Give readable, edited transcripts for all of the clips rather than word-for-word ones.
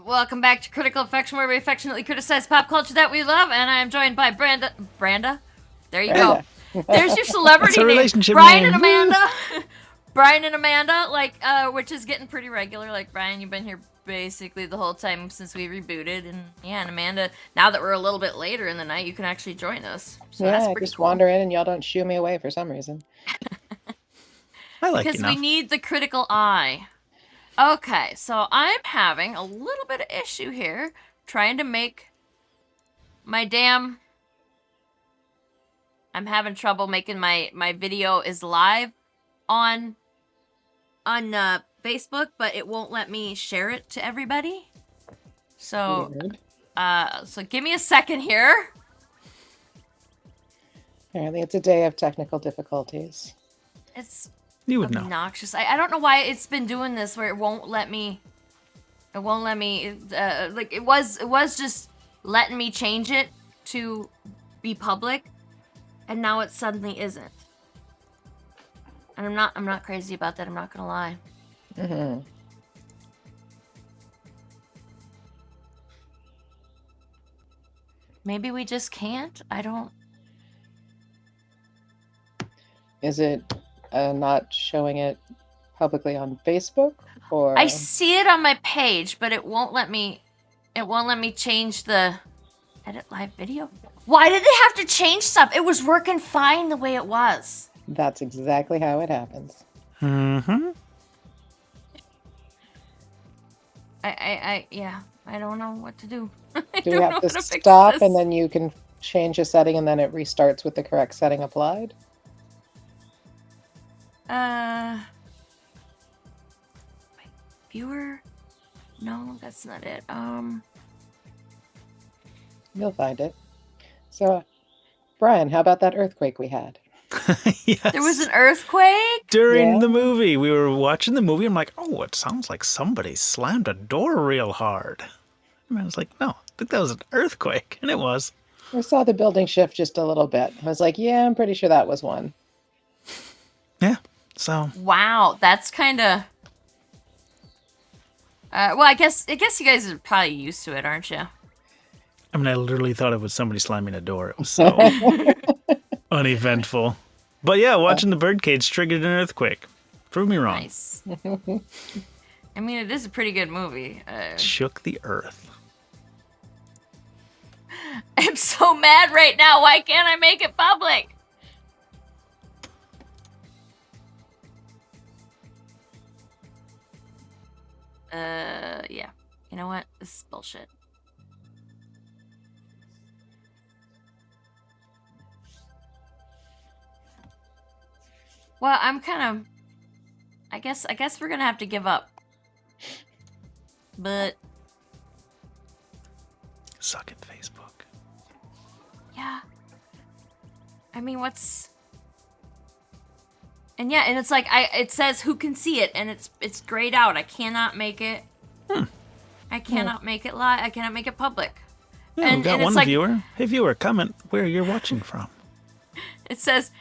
Welcome back to Critical Affection, where we affectionately criticize pop culture that we love, and I am joined by Branda? There you go. There's your celebrity name. Brian and Amanda. Brian and Amanda, which is getting pretty regular. Like, Brian, you've been here basically the whole time since we rebooted, and Amanda, now that we're a little bit later in the night, you can actually join us. So yeah, that's I pretty just cool. wander in and y'all don't shoo me away for some reason. I like because we need the critical eye. Okay, so I'm having a little bit of issue here trying to make my damn... I'm having trouble making my video is live on Facebook, but it won't let me share it to everybody. So, so give me a second here. Apparently it's a day of technical difficulties. It's... You would obnoxious. I don't know why it's been doing this where it won't let me. It won't let me. Like it was just letting me change it to be public, and now it suddenly isn't. And I'm not crazy about that. I'm not gonna lie. Mm-hmm. Maybe we just can't. I don't. Is it not showing it publicly on Facebook, or? I see it on my page, but it won't let me. It won't let me change the edit live video. Why did they have to change stuff? It was working fine the way it was. That's exactly how it happens. Mm-hmm. Yeah. I don't know what to do. Do we have to stop and then you can change a setting and then it restarts with the correct setting applied? Viewer? No, that's not it. You'll find it. So, Brian, how about that earthquake we had? Yes. There was an earthquake? During the movie. We were watching the movie. I'm like, oh, it sounds like somebody slammed a door real hard. And I was like, no, I think that was an earthquake. And it was. I saw the building shift just a little bit. I was like, yeah, I'm pretty sure that was one. Yeah. So. Wow, that's kind of. Well, I guess you guys are probably used to it, aren't you? I mean, I literally thought it was somebody slamming a door. It was so uneventful. But yeah, watching the Birdcage triggered an earthquake. Prove me wrong. Nice. I mean, it is a pretty good movie. Shook the earth. I'm so mad right now. Why can't I make it public? Yeah. You know what? This is bullshit. Well, I'm kind of... I guess we're gonna have to give up. But... Suck it, Facebook. Yeah. I mean, what's... And yeah, and it's like, it says who can see it, and it's grayed out. I cannot make it... I cannot make it live. I cannot make it public. Yeah, we've got one like, viewer. Hey, viewer, comment where you're watching from. It says,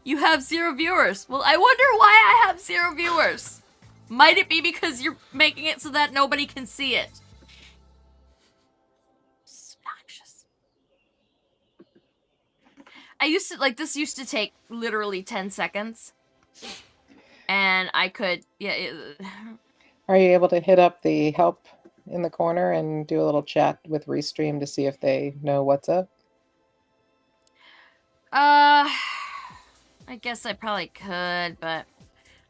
you have 0 viewers. Well, I wonder why I have 0 viewers. Might it be because you're making it so that nobody can see it? It's obnoxious. This used to take literally 10 seconds. And I could, Are you able to hit up the help in the corner and do a little chat with Restream to see if they know what's up? I guess I probably could, but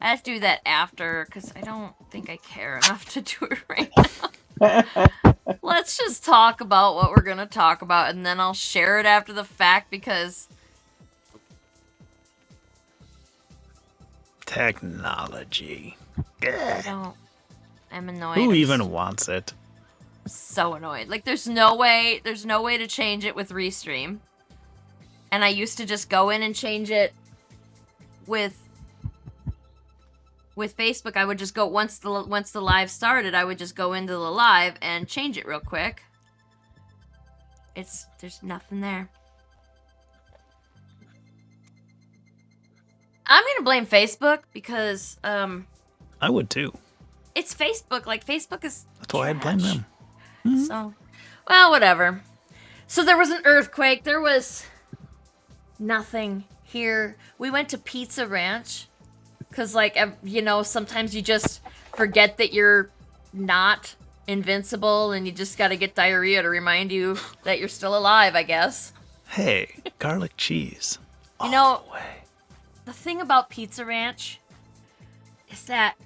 I have to do that after, because I don't think I care enough to do it right now. Let's just talk about what we're going to talk about, and then I'll share it after the fact, because... Technology. I don't. I'm annoyed. Who even wants it? So annoyed. Like, there's no way to change it with Restream. And I used to just go in and change it with Facebook. I would just go once the live started, I would just go into the live and change it real quick. There's nothing there. I'm gonna blame Facebook because I would too. It's Facebook. Like, Facebook is That's why I'd blame trash. them. Mm-hmm. So, well, whatever. So there was an earthquake. There was nothing here. We went to Pizza Ranch because, like, sometimes you just forget that you're not invincible and you just got to get diarrhea to remind you that you're still alive, I guess. Hey, garlic cheese. You know, all the way. The thing about Pizza Ranch is that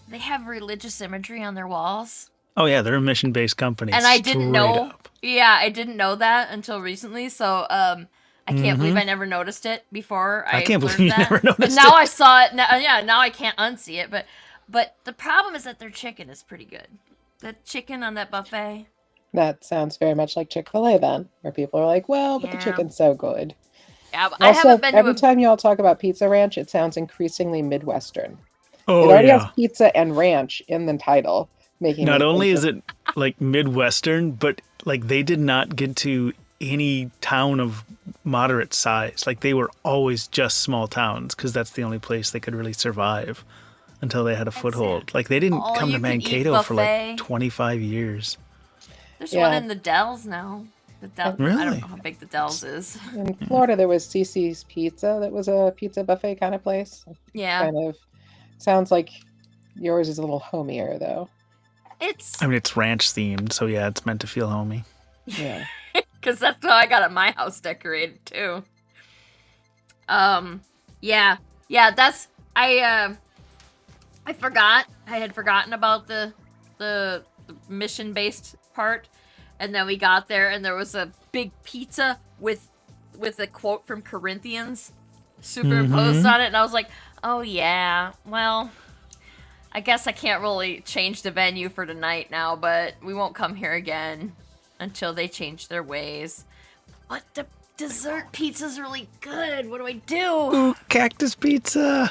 they have religious imagery on their walls. Oh yeah, they're a mission-based company. And I didn't know. Up. Yeah, I didn't know that until recently. So I can't believe I never noticed it before. I can't believe you never noticed and now I saw it. Now I can't unsee it. But the problem is that their chicken is pretty good. The chicken on that buffet. That sounds very much like Chick-fil-A then, where people are like, well, but the chicken's so good. Yeah, but also, I haven't been every time you all talk about Pizza Ranch, it sounds increasingly Midwestern. Oh, it already has pizza and ranch in the title. Not only is it like Midwestern, but like they did not get to any town of moderate size. Like they were always just small towns because that's the only place they could really survive until they had a foothold. Like they didn't come to Mankato for like 25 years. There's one in the Dells now. Really? I don't know how big the Dells is. In Florida, there was CC's Pizza that was a pizza buffet kind of place. Yeah. Kind of sounds like yours is a little homier, though. It's ranch themed, so yeah, it's meant to feel homey. Yeah. Because that's how I got my house decorated, too. Yeah, that's... I forgot. I had forgotten about the mission-based part. And then we got there, and there was a big pizza with a quote from Corinthians superimposed on it. And I was like, oh, yeah, well, I guess I can't really change the venue for tonight now, but we won't come here again until they change their ways. But the dessert pizza's really good. What do I do? Ooh, cactus pizza.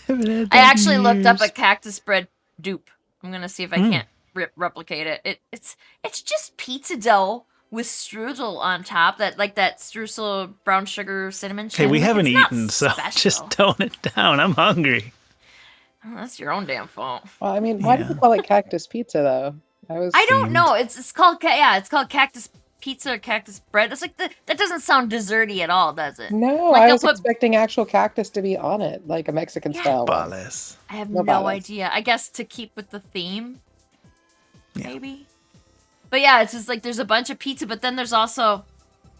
I actually looked up a cactus bread dupe. I'm going to see if I can't replicate it. It's just pizza dough with streusel on top, that streusel brown sugar cinnamon shit. Hey, we haven't eaten, so just tone it down. I'm hungry. Oh, that's your own damn fault. Well, I mean, why do you call it cactus pizza though? I don't know. It's called cactus pizza or cactus bread. It's like that doesn't sound desserty at all, does it? No, like I was expecting actual cactus to be on it, like a Mexican style one. I have no idea. I guess to keep with the theme. Maybe. But yeah, it's just like there's a bunch of pizza, but then there's also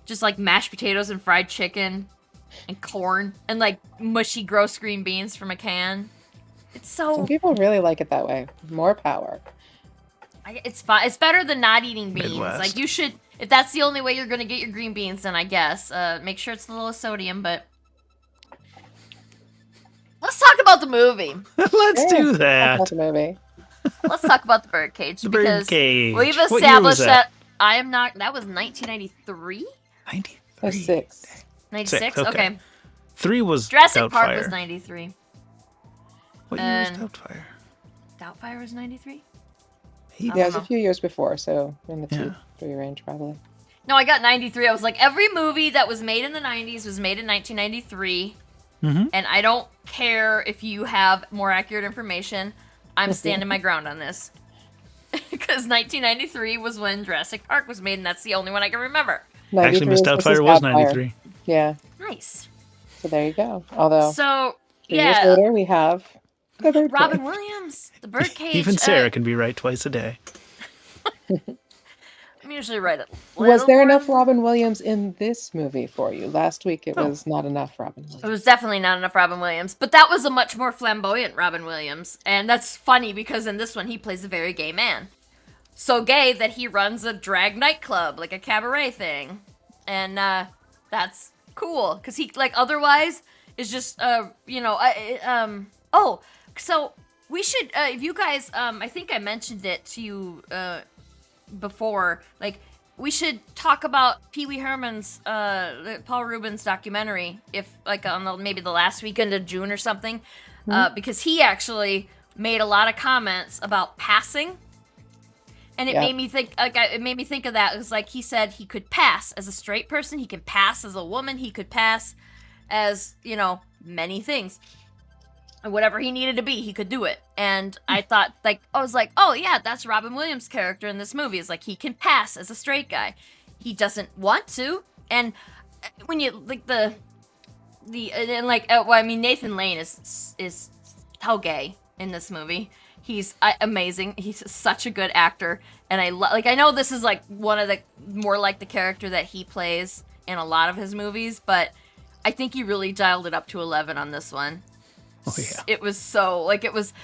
just like mashed potatoes and fried chicken and corn and like mushy gross green beans from a can. It's so... Some people really like it that way. More power. It's fine. It's better than not eating beans. Midwest. Like you should, if that's the only way you're gonna get your green beans, then I guess make sure it's the lowest sodium. But let's talk about the movie. Let's do that. About the movie. Let's talk about the Birdcage. The because Birdcage. we've established that I am not... That was 1993? 93. 6. 96? Okay. Okay. 3 was Jurassic Park Doubtfire. was 93. What year was Doubtfire? Doubtfire was 93? Yeah, it was a few years before, so in the 2-3 range probably. No, I got 93. I was like, every movie that was made in the 90s was made in 1993. Mm-hmm. And I don't care if you have more accurate information. I'm standing my ground on this. Because 1993 was when Jurassic Park was made, and that's the only one I can remember. Actually, Miss Doubtfire was 93. Yeah. Nice. So there you go. Although, so, 3 years later, we have the Birdcage. Robin Williams, the Birdcage. Even Sarah can be right twice a day. I'm usually right. Was there enough Robin Williams in this movie for you? Last week it was not enough Robin Williams. It was definitely not enough Robin Williams, but that was a much more flamboyant Robin Williams. And that's funny because in this one he plays a very gay man. So gay that he runs a drag nightclub, like a cabaret thing. And that's cool because he, like, otherwise is just so We should, if you guys, I think I mentioned it to you before. Like, we should talk about Pee Wee Herman's, Paul Rubens documentary, if like on maybe the last weekend of June or something, because he actually made a lot of comments about passing. And it made me think. It made me think of that. It was like he said he could pass as a straight person. He could pass as a woman. He could pass as many things. And whatever he needed to be, he could do it. And I thought, I was like, oh yeah, that's Robin Williams' character in this movie. It's like he can pass as a straight guy. He doesn't want to. And when you like Nathan Lane is how gay in this movie. He's amazing. He's such a good actor, and I know this is like one of the more like the character that he plays in a lot of his movies, but I think he really dialed it up to 11 on this one. Oh yeah. It was so it was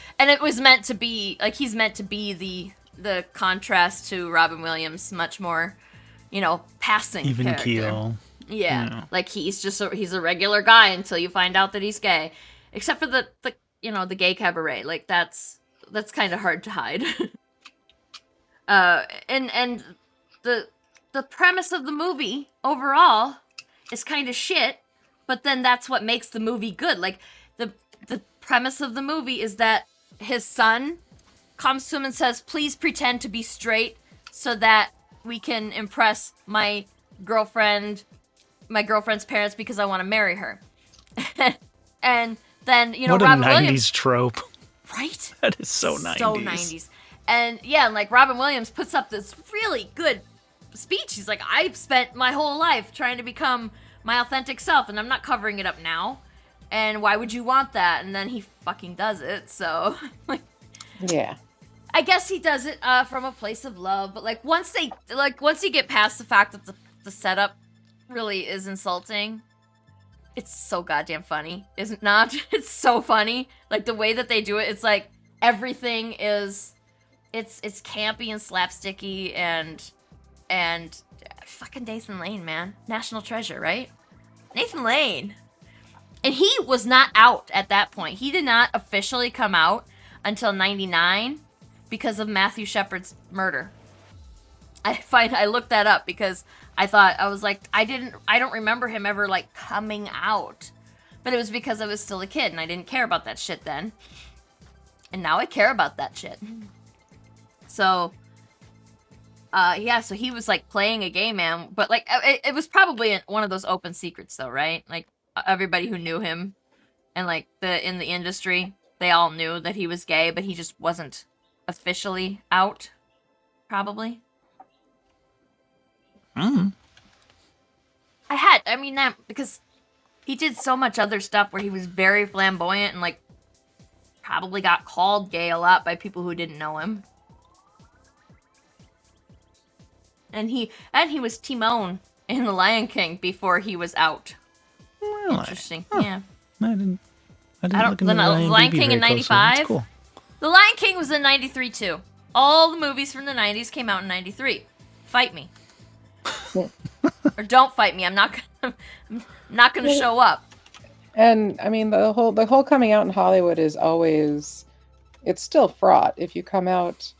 meant to be like he's meant to be the contrast to Robin Williams, much more, passing even character. keel. Yeah, like he's a regular guy until you find out that he's gay, except for the gay cabaret. Like that's kind of hard to hide. And the premise of the movie overall is kind of shit, but then that's what makes the movie good. Like the premise of the movie is that his son comes to him and says, "Please pretend to be straight so that we can impress my girlfriend's parents because I want to marry her." And then what Robin a 90s Williams trope. Right? That is so 90s. So 90s. And yeah, like Robin Williams puts up this really good speech. He's like, I've spent my whole life trying to become my authentic self, and I'm not covering it up now. And why would you want that? And then he fucking does it. So, yeah. I guess he does it from a place of love. But once you get past the fact that the setup really is insulting, it's so goddamn funny, is it not? It's so funny. Like the way that they do it, it's like everything is, it's campy and slapsticky and fucking Nathan Lane, man, national treasure, right? Nathan Lane, and he was not out at that point. He did not officially come out until '99 because of Matthew Shepard's murder. I looked that up because I don't remember him ever coming out, but it was because I was still a kid and I didn't care about that shit then, and now I care about that shit. So, so he was playing a gay man, but it was probably one of those open secrets though, right? Like everybody who knew him and in the industry, they all knew that he was gay, but he just wasn't officially out, probably. Because he did so much other stuff where he was very flamboyant and probably got called gay a lot by people who didn't know him. And he was Timon in The Lion King before he was out. Really? Interesting. Huh. Yeah. I didn't look into The the Lion King in '95. Cool. The Lion King was in '93 too. All the movies from the '90s came out in '93. Fight me. Or don't fight me. I'm not gonna show up. And I mean the whole coming out in Hollywood is always, it's still fraught. If you come out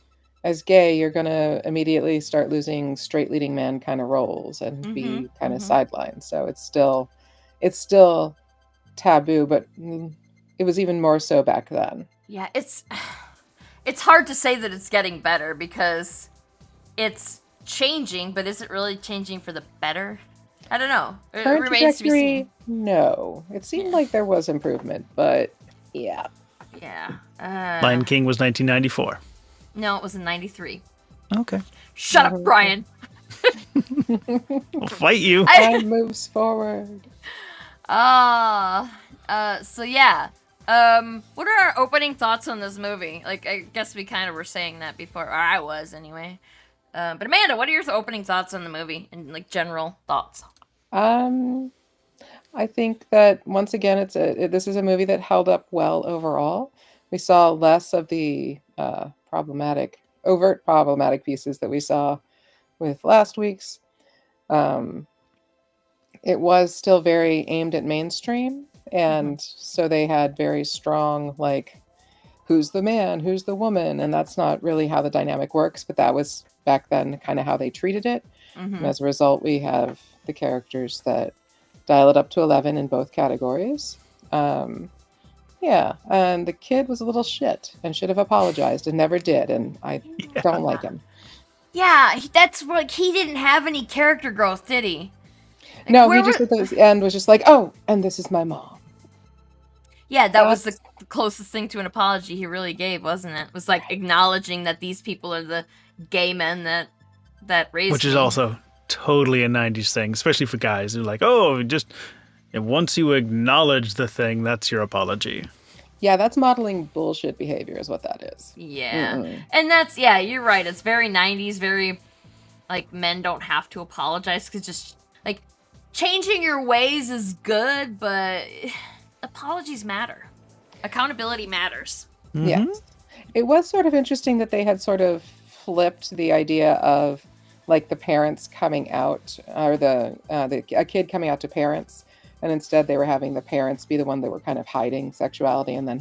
as gay, you're gonna immediately start losing straight leading man kind of roles and be kind of sidelined. So it's still taboo, but it was even more so back then. Yeah, it's hard to say that it's getting better because it's changing, but is it really changing for the better? I don't know. It Current remains to be seen. No. It seemed like there was improvement, but yeah. Yeah. Lion King was 1994. No, it was in '93. Okay. Shut up, Brian. I'll fight you. Time moves forward. So yeah. What are our opening thoughts on this movie? I guess we kind of were saying that before, or I was anyway. But Amanda, what are your opening thoughts on the movie and general thoughts? I think that once again, this is a movie that held up well overall. We saw less of the overt problematic pieces that we saw with last week's. It was still very aimed at mainstream, and so they had very strong who's the man, who's the woman, and that's not really how the dynamic works, but that was back then kind of how they treated it. Mm-hmm. And as a result, we have the characters that dial it up to 11 in both categories. Yeah, and the kid was a little shit and should have apologized and never did, and I don't like him. Yeah, that's like he didn't have any character growth, did he? Like, no, he just at the end was just like, oh, and this is my mom. Yeah, that was the closest thing to an apology he really gave, wasn't it? It was like acknowledging that these people are the gay men that raised Which is also totally a 90s thing, especially for guys. They're like, oh, just once you acknowledge the thing, that's your apology. Yeah, that's modeling bullshit behavior is what that is. Yeah. Mm-mm. And that's, yeah, you're right. It's very 90s, very, like, men don't have to apologize because just, like, changing your ways is good, but apologies matter. Accountability matters. Mm-hmm. Yes. It was sort of interesting that they had sort of flipped the idea of, like, the parents coming out, or a kid coming out to parents. And instead they were having the parents be the one that were kind of hiding sexuality and then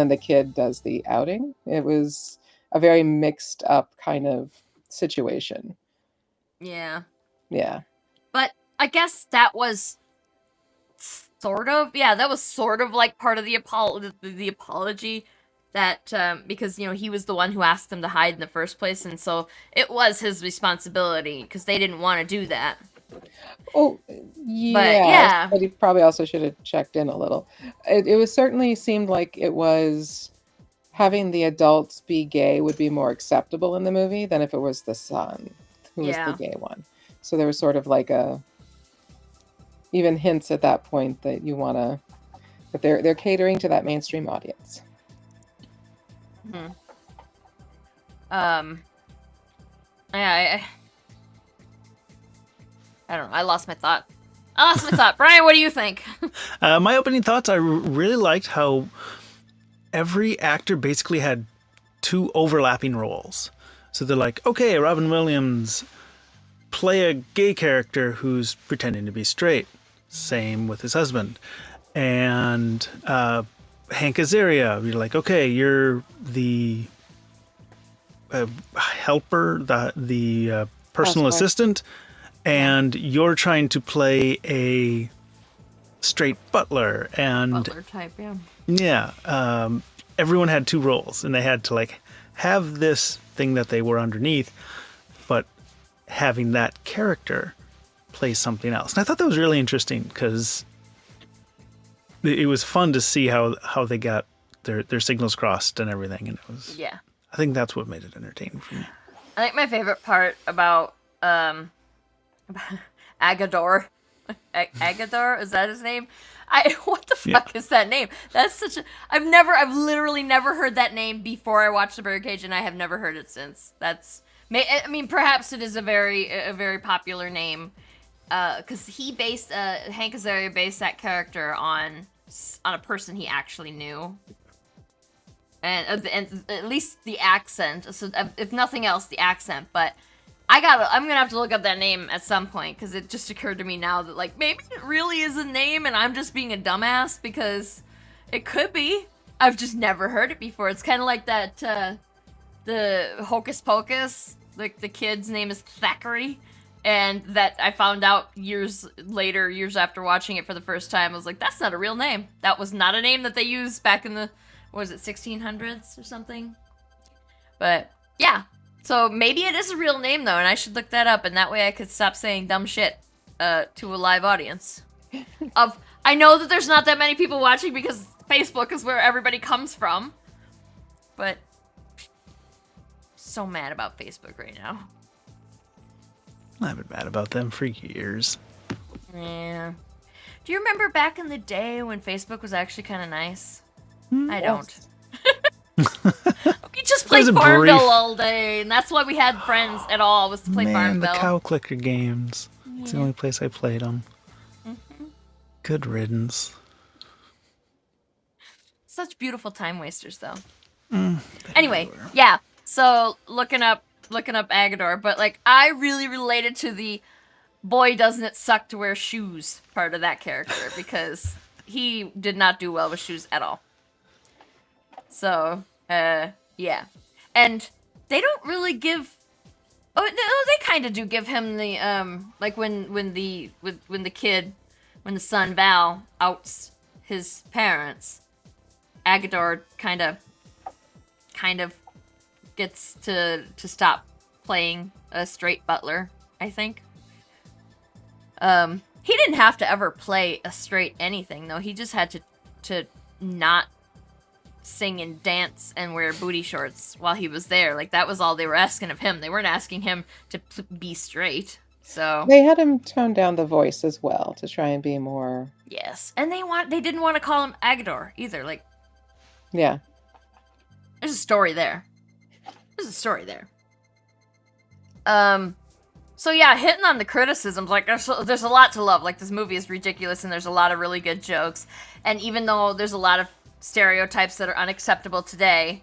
the kid does the outing. It was a very mixed up kind of situation. Yeah. Yeah. But I guess that was sort of like part of the apology that, because, he was the one who asked them to hide in the first place. And so it was his responsibility because they didn't want to do that. Oh, yeah. But he probably also should have checked in a little. It certainly seemed like it was having the adults be gay would be more acceptable in the movie than if it was the son who was the gay one. So there was sort of like even hints at that point that that they're catering to that mainstream audience. Mm-hmm. Yeah, I don't know. I lost my thought. Brian, what do you think? My opening thoughts, I really liked how every actor basically had two overlapping roles. So they're like, okay, Robin Williams, play a gay character who's pretending to be straight. Same with his husband. And Hank Azaria, you're like, okay, you're the helper, the personal assistant. And you're trying to play a straight butler. And butler type, yeah. Yeah. Everyone had two roles, and they had to, like, have this thing that they were underneath, but having that character play something else. And I thought that was really interesting, because it was fun to see how they got their signals crossed and everything. And it was, yeah. I think that's what made it entertaining for me. I think my favorite part about Agador. Agador, is that his name? What the fuck is that name? That's such a I've literally never heard that name before I watched the Birdcage, and I have never heard it since. Perhaps it is a very popular name, because Hank Azaria based that character on a person he actually knew, and at least the accent. So if nothing else, the accent, but. I'm gonna have to look up that name at some point, because it just occurred to me now that, like, maybe it really is a name and I'm just being a dumbass, because it could be. I've just never heard it before. It's kind of like that, the Hocus Pocus, like the kid's name is Thackeray, and that I found out years after watching it for the first time. I was like, that's not a real name. That was not a name that they used back in the, 1600s or something? But, yeah. So maybe it is a real name, though, and I should look that up, and that way I could stop saying dumb shit to a live audience. I know that there's not that many people watching because Facebook is where everybody comes from, but so mad about Facebook right now. I've been mad about them for years. Yeah. Do you remember back in the day when Facebook was actually kind of nice? I don't. We just played Farmville all day, and that's why we had friends at all, was to play Farmville. The cow clicker games. Yeah. It's the only place I played them. Mm-hmm. Good riddance. Such beautiful time wasters, though. Anyway, yeah. So looking up Agador, but like I really related to the boy doesn't it suck to wear shoes part of that character, because he did not do well with shoes at all. So, yeah. And they don't really give... Oh, they kind of do give him the, like when the son Val outs his parents, Agador kind of gets to stop playing a straight butler, I think. He didn't have to ever play a straight anything, though. He just had to not sing and dance and wear booty shorts while he was there. Like, that was all they were asking of him. They weren't asking him to be straight. So they had him tone down the voice as well to try and be more... Yes. And they didn't want to call him Agador either. Like, yeah. There's a story there. So yeah, hitting on the criticisms, like, there's a lot to love. Like, this movie is ridiculous, and there's a lot of really good jokes. And even though there's a lot of stereotypes that are unacceptable today,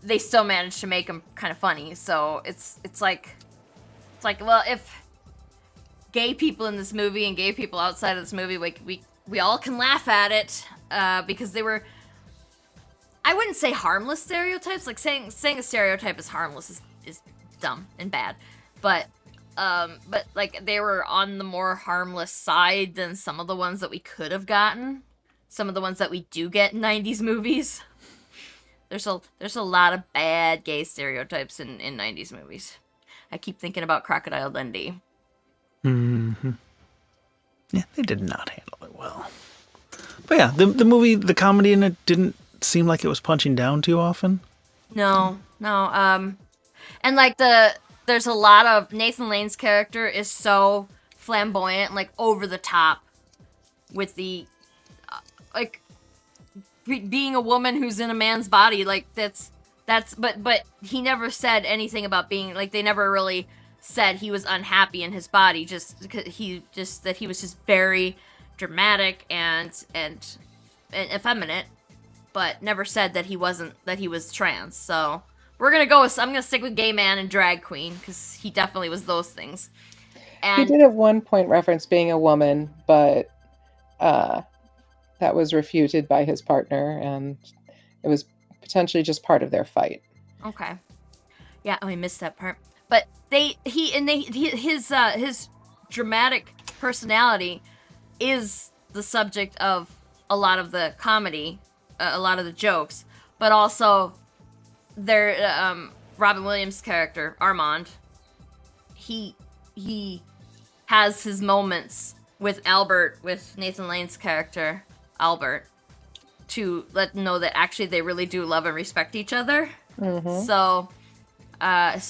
they still manage to make them kind of funny. So it's like, well, if gay people in this movie and gay people outside of this movie, we all can laugh at it, because they were, I wouldn't say harmless stereotypes. Like, saying a stereotype is harmless is dumb and bad. But like, they were on the more harmless side than some of the ones that we could have gotten. Some of the ones that we do get in 90s movies. There's a lot of bad gay stereotypes in 90s movies. I keep thinking about Crocodile Dundee. Mm-hmm. Yeah, they did not handle it well. But yeah, the movie, the comedy in it didn't seem like it was punching down too often. No. And like there's a lot of Nathan Lane's character is so flamboyant, like over the top with the like being a woman who's in a man's body. Like but he never said anything about being, like, they never really said he was unhappy in his body, just because he was just very dramatic and effeminate, but never said that he was trans. So I'm gonna stick with gay man and drag queen, because he definitely was those things. And he did at one point reference being a woman, but that was refuted by his partner, and it was potentially just part of their fight. Okay. Yeah, I missed that part. But his dramatic personality is the subject of a lot of the comedy, a lot of the jokes, but also Robin Williams' character, Armand, he has his moments with Albert, with Nathan Lane's character, Albert, to let them know that actually they really do love and respect each other. Mm-hmm. So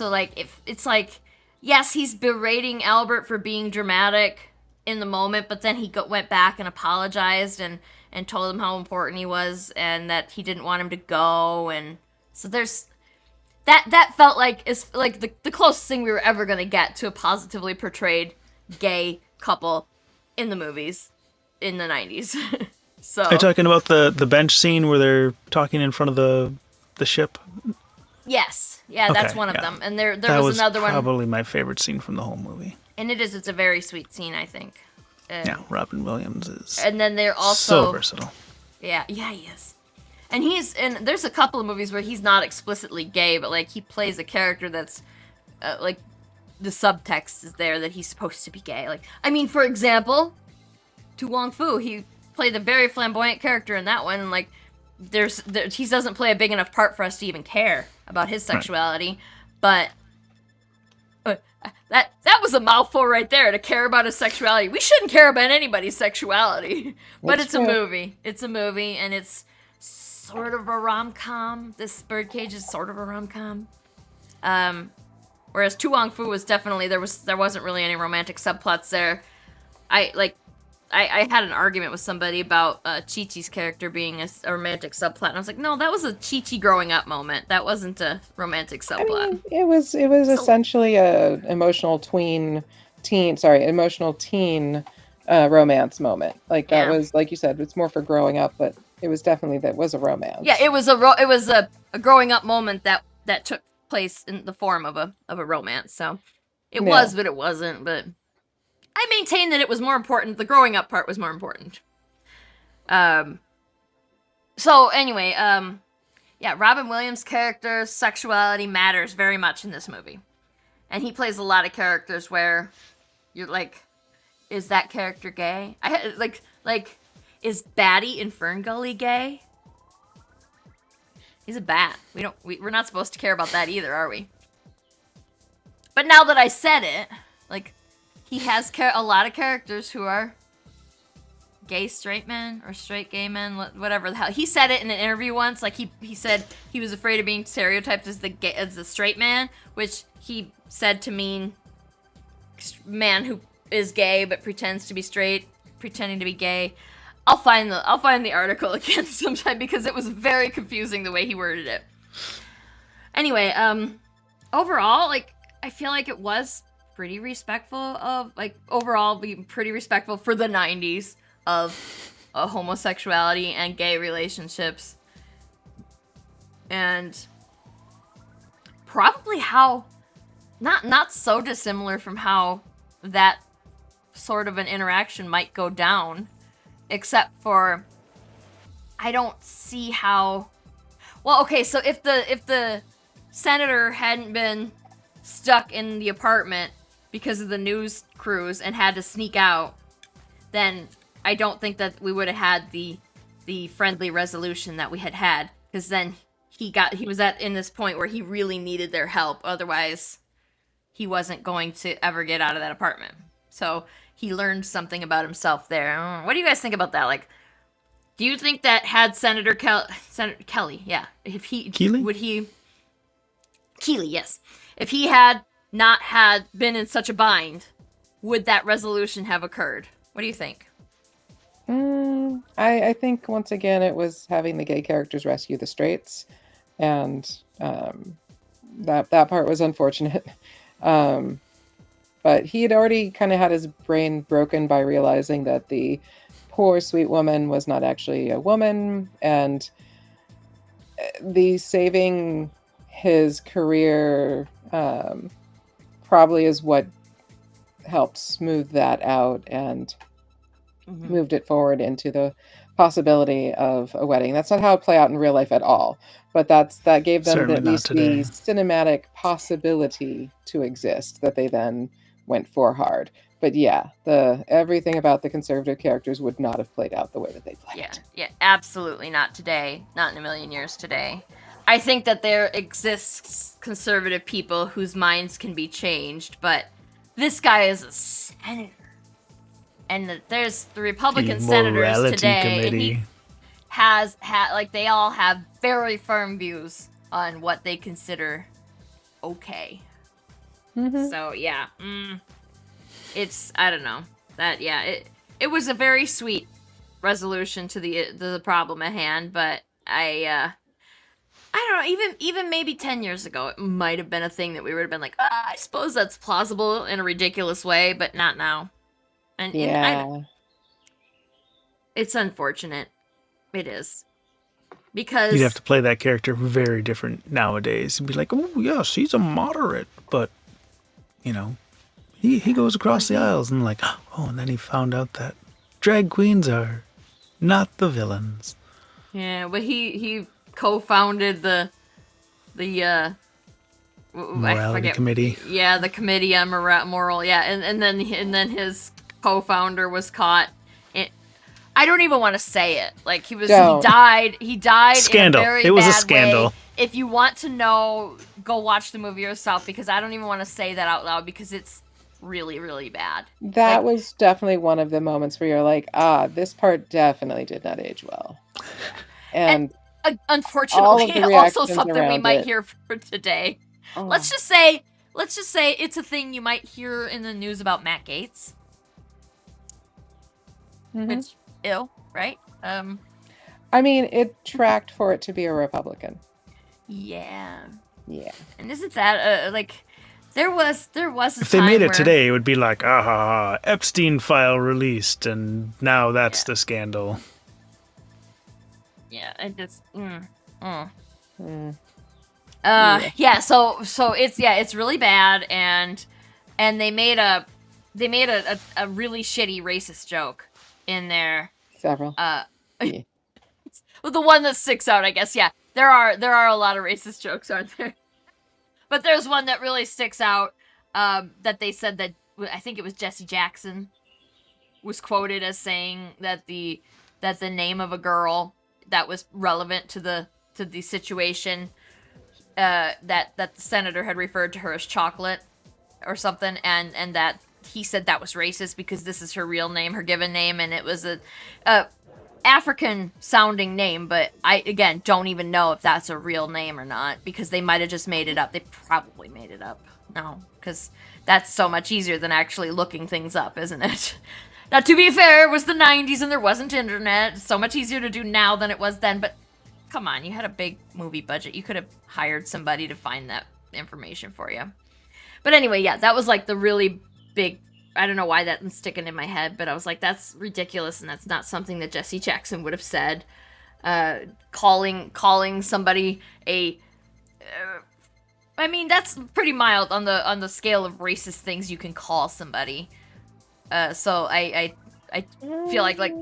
like, if it's like, yes, he's berating Albert for being dramatic in the moment, but then he went back and apologized and told him how important he was and that he didn't want him to go. And so there's that felt like it's like the closest thing we were ever going to get to a positively portrayed gay couple in the movies in the 90s. So are you talking about the bench scene where they're talking in front of the ship? Yes. Yeah, okay, that's one of them. And there that was another one. Probably my favorite scene from the whole movie. And it's a very sweet scene, I think. Yeah, Robin Williams is and then they're also so versatile. Yeah, he is. And there's a couple of movies where he's not explicitly gay, but like he plays a character that's like the subtext is there that he's supposed to be gay. Like, I mean, for example, Tu Wong Fu, he played a very flamboyant character in that one, and like he doesn't play a big enough part for us to even care about his sexuality, right. But that was a mouthful right there, to care about his sexuality. We shouldn't care about anybody's sexuality, but it's a movie. It's a movie, and it's sort of a rom-com. This Birdcage is sort of a rom-com. Whereas Tu Wong Fu was definitely, there wasn't really any romantic subplots there. I had an argument with somebody about Chi-Chi's character being a romantic subplot, and I was like, no, that was a Chi-Chi growing up moment. That wasn't a romantic subplot. I mean, it was essentially a emotional teen romance moment. Like, that was, like you said, it's more for growing up, but it was definitely, that was a romance. Yeah, it was a growing up moment that took place in the form of a romance. So it was, but it wasn't. But I maintain that it was more important. The growing up part was more important. So anyway, Yeah, Robin Williams' character sexuality matters very much in this movie. And he plays a lot of characters where you're like, is that character gay? Is Batty in Ferngully gay? He's a bat. We're not supposed to care about that either, are we? But now that I said it, like, he has a lot of characters who are gay straight men or straight gay men, whatever the hell. He said it in an interview once. Like he said he was afraid of being stereotyped as the straight man, which he said to mean man who is gay but pretends to be straight, pretending to be gay. I'll find the article again sometime because it was very confusing the way he worded it. Anyway, overall, like, I feel like it was pretty respectful of, like, overall being pretty respectful for the 90s of homosexuality and gay relationships. And probably how, not so dissimilar from how that sort of an interaction might go down, except for I don't see how. Well, okay, so if the senator hadn't been stuck in the apartment because of the news crews and had to sneak out, then I don't think that we would have had the friendly resolution that we had, because then he was in this point where he really needed their help. Otherwise, he wasn't going to ever get out of that apartment. So he learned something about himself there. What do you guys think about that? Like, do you think that had Senator Kelly, yeah, if he Keeley? Keeley, yes, if he had not had been in such a bind, would that resolution have occurred? What do you think? I think once again it was having the gay characters rescue the straights, and that part was unfortunate. But he had already kind of had his brain broken by realizing that the poor sweet woman was not actually a woman, and the saving his career probably is what helped smooth that out and moved it forward into the possibility of a wedding. That's not how it played out in real life at all, but that gave them at least the cinematic possibility to exist that they then went for hard. But yeah, everything about the conservative characters would not have played out the way that they played. Yeah, absolutely not today. Not in a million years today. I think that there exists conservative people whose minds can be changed, but this guy is a senator. And there's the Republican senators today, and he has like, they all have very firm views on what they consider okay. So yeah, it's, I don't know, that, yeah, it was a very sweet resolution to the problem at hand, but I don't know, even maybe 10 years ago, it might have been a thing that we would have been like, I suppose that's plausible in a ridiculous way, but not now. And it's unfortunate. It is. Because you'd have to play that character very different nowadays and be like, oh, yes, he's a moderate, but, you know, he goes across the aisles and like, oh, and then he found out that drag queens are not the villains. Yeah, but he co-founded the Morality Committee. Yeah, the Committee on Moral. Yeah, and then his co-founder was caught. I don't even want to say it. Like, he died. He died. Scandal. In a very it was bad a scandal. Way. If you want to know, go watch the movie yourself, because I don't even want to say that out loud because it's really, really bad. That was definitely one of the moments where you're like, this part definitely did not age well. And unfortunately, also something we might hear for today. Oh. Let's just say it's a thing you might hear in the news about Matt Gaetz. Which, ill, right? I mean, it tracked for it to be a Republican. Yeah. Yeah. And isn't that like, there was a if they made it today, it would be like, Epstein file released, and now that's the scandal. Yeah, it just yeah, so it's really bad, and they made a really shitty racist joke in there. Several. Well, the one that sticks out, I guess, yeah. there are a lot of racist jokes, aren't there? But there's one that really sticks out. That they said that I think it was Jesse Jackson was quoted as saying that the name of a girl that was relevant to the situation, that the senator had referred to her as Chocolate or something, and that he said that was racist because this is her real name, her given name, and it was a African sounding name, but I again don't even know if that's a real name or not, because they might have just made it up. They probably made it up. No, because that's so much easier than actually looking things up, isn't it? Now, to be fair, it was the 90s and there wasn't internet. It's so much easier to do now than it was then, but come on, you had a big movie budget. You could have hired somebody to find that information for you. But anyway, yeah, that was like the really big, I don't know why that's sticking in my head, but I was like, that's ridiculous, and that's not something that Jesse Jackson would have said. Calling somebody a... I mean, that's pretty mild on the scale of racist things you can call somebody. So I feel like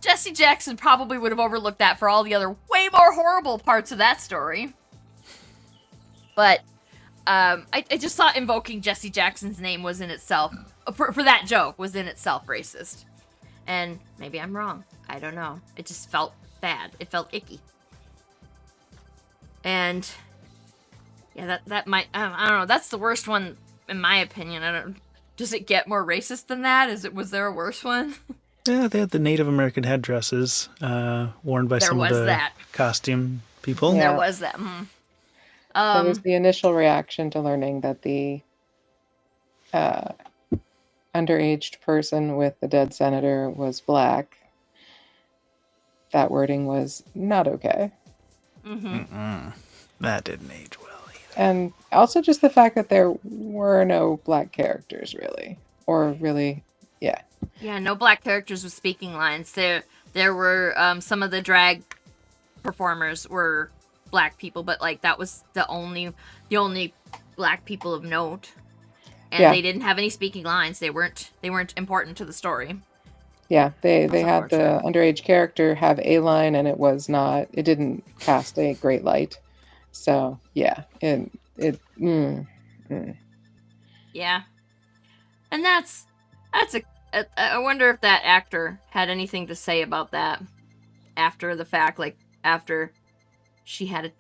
Jesse Jackson probably would have overlooked that for all the other way more horrible parts of that story. But I just thought invoking Jesse Jackson's name was in itself, for that joke, was in itself racist. And maybe I'm wrong. I don't know. It just felt bad. It felt icky. And yeah, that might, I don't know, that's the worst one in my opinion. Does it get more racist than that? Was there a worse one? Yeah, they had the Native American headdresses worn by some of the costume people. Yeah. There was that. That was the initial reaction to learning that the underaged person with the dead senator was black. That wording was not okay. Mm-hmm. That didn't age well either. And also just the fact that there were no black characters, really. Or really, yeah. Yeah, no black characters with speaking lines. There were some of the drag performers were black people, but like that was the only black people of note. And they didn't have any speaking lines. They weren't important to the story. Yeah, they had the underage character have a line, and it didn't cast a great light. So yeah, Yeah, and that's I wonder if that actor had anything to say about that after the fact, like after she had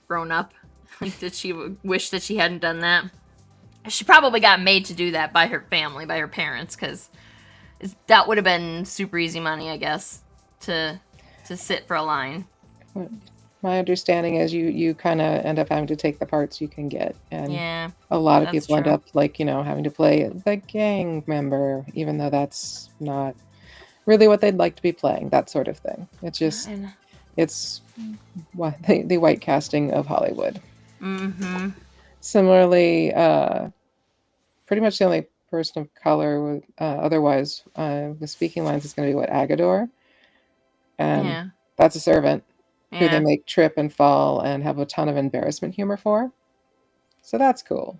grown up. Like, did she wish that she hadn't done that? She probably got made to do that by her family, by her parents, because that would have been super easy money, I guess, to sit for a line. My understanding is you kind of end up having to take the parts you can get, and a lot of people end up having to play the gang member, even though that's not really what they'd like to be playing. That sort of thing. It's just it's the white casting of Hollywood. Mm-hmm. Similarly, pretty much the only person of color with otherwise with speaking lines is going to be Agador, and that's a servant who they make trip and fall and have a ton of embarrassment humor for. So that's cool.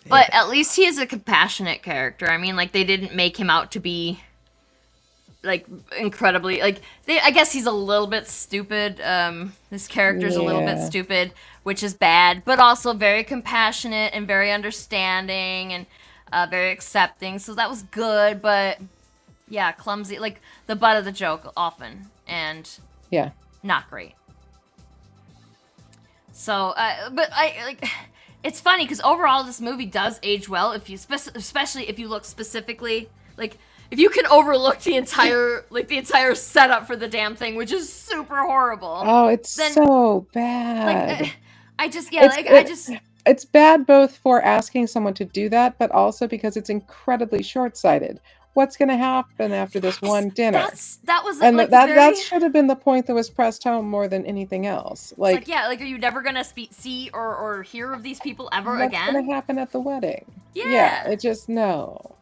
But at least he is a compassionate character. I mean, like, they didn't make him out to be like incredibly I guess he's a little bit stupid. This character's a little bit stupid, which is bad, but also very compassionate and very understanding and very accepting. So that was good, but yeah, clumsy, like the butt of the joke often, and not great. So, but it's funny because overall this movie does age well if you especially if you look specifically, like, if you can overlook the entire setup for the damn thing, which is super horrible. Oh, it's so bad. It's bad both for asking someone to do that, but also because it's incredibly short-sighted. What's going to happen after this one dinner? That should have been the point that was pressed home more than anything else. Are you never going to see or hear of these people ever again? What's going to happen at the wedding? Yeah. It just, no.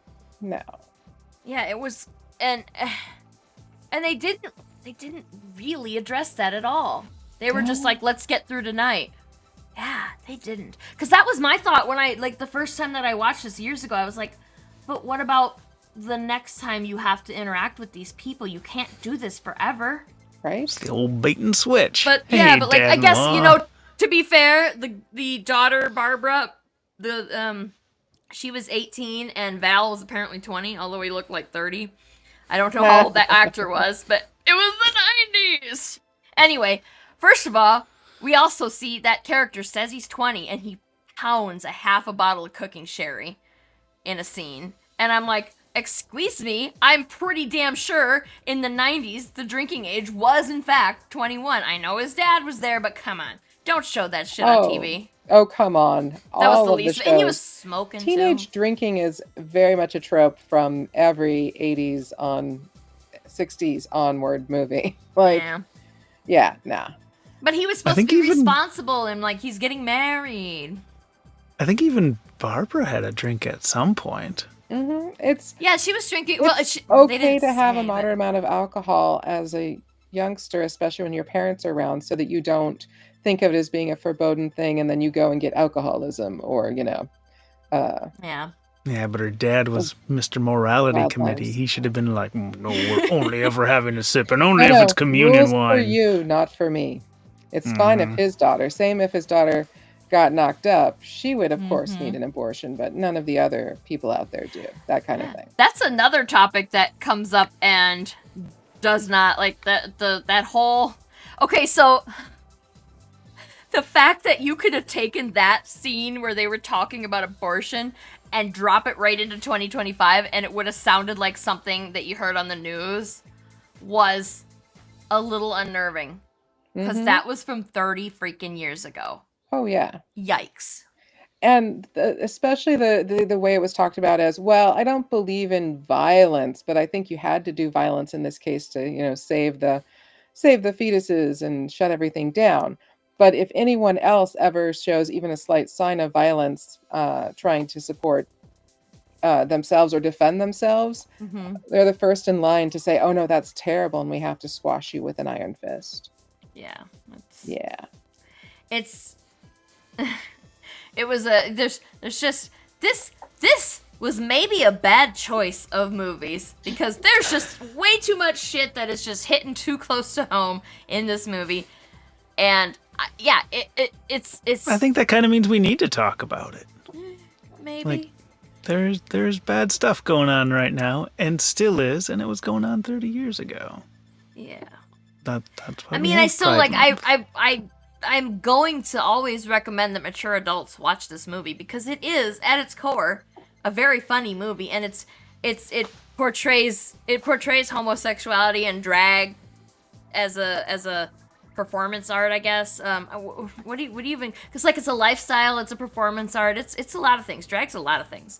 Yeah, it was, and they didn't really address that at all. They were just like, let's get through tonight. Yeah, they didn't. Because that was my thought when the first time that I watched this years ago, I was like, but what about the next time you have to interact with these people? You can't do this forever. right? It's the old bait and switch. But hey, yeah, but like I guess Dad-in-law. to be fair, the daughter Barbara, she was 18 and Val was apparently 20, although he looked like 30. I don't know how old that actor was, but it was the 90s. Anyway, first of all, we also see that character says he's 20 and he pounds a half a bottle of cooking sherry in a scene. And I'm like, excuse me, I'm pretty damn sure in the 90s the drinking age was in fact 21. I know his dad was there, but come on. Don't show that shit on TV. Oh, come on. That was the least. And he was smoking Teenage drinking is very much a trope from every 80s on 60s onward movie. Like, yeah, nah. But he was supposed to be responsible and like he's getting married. I think even Barbara had a drink at some point. Yeah, she was drinking. It's okay to have a moderate amount of alcohol as a youngster, especially when your parents are around, so that you don't think of it as being a forbidden thing and then you go and get alcoholism or, Yeah, but her dad was Mr. Morality Committee. Lives. He should have been like, no, we're only ever having a sip and only if it's communion rules wine. for you, not for me. It's fine if his daughter, same if his daughter got knocked up, she would of course need an abortion, but none of the other people out there do. That kind of thing. That's another topic that comes up and does not like that whole. Okay, so the fact that you could have taken that scene where they were talking about abortion and drop it right into 2025 and it would have sounded like something that you heard on the news was a little unnerving. Because that was from 30 freaking years ago. Oh, yeah. Yikes. And especially the way it was talked about as, well, I don't believe in violence, but I think you had to do violence in this case to, save the fetuses and shut everything down. But if anyone else ever shows even a slight sign of violence trying to support themselves or defend themselves, they're the first in line to say, oh, no, that's terrible, and we have to squash you with an iron fist. Yeah. It was there's just this was maybe a bad choice of movies because there's just way too much shit that is just hitting too close to home in this movie. And it's I think that kind of means we need to talk about it. Maybe. Like, there's bad stuff going on right now and still is, and it was going on 30 years ago. Yeah. That's why I mean, I still like I'm going to always recommend that mature adults watch this movie because it is at its core a very funny movie, and it portrays homosexuality and drag as a performance art, I guess. What do you even, because like it's a lifestyle, it's a performance art, it's a lot of things. Drag's a lot of things.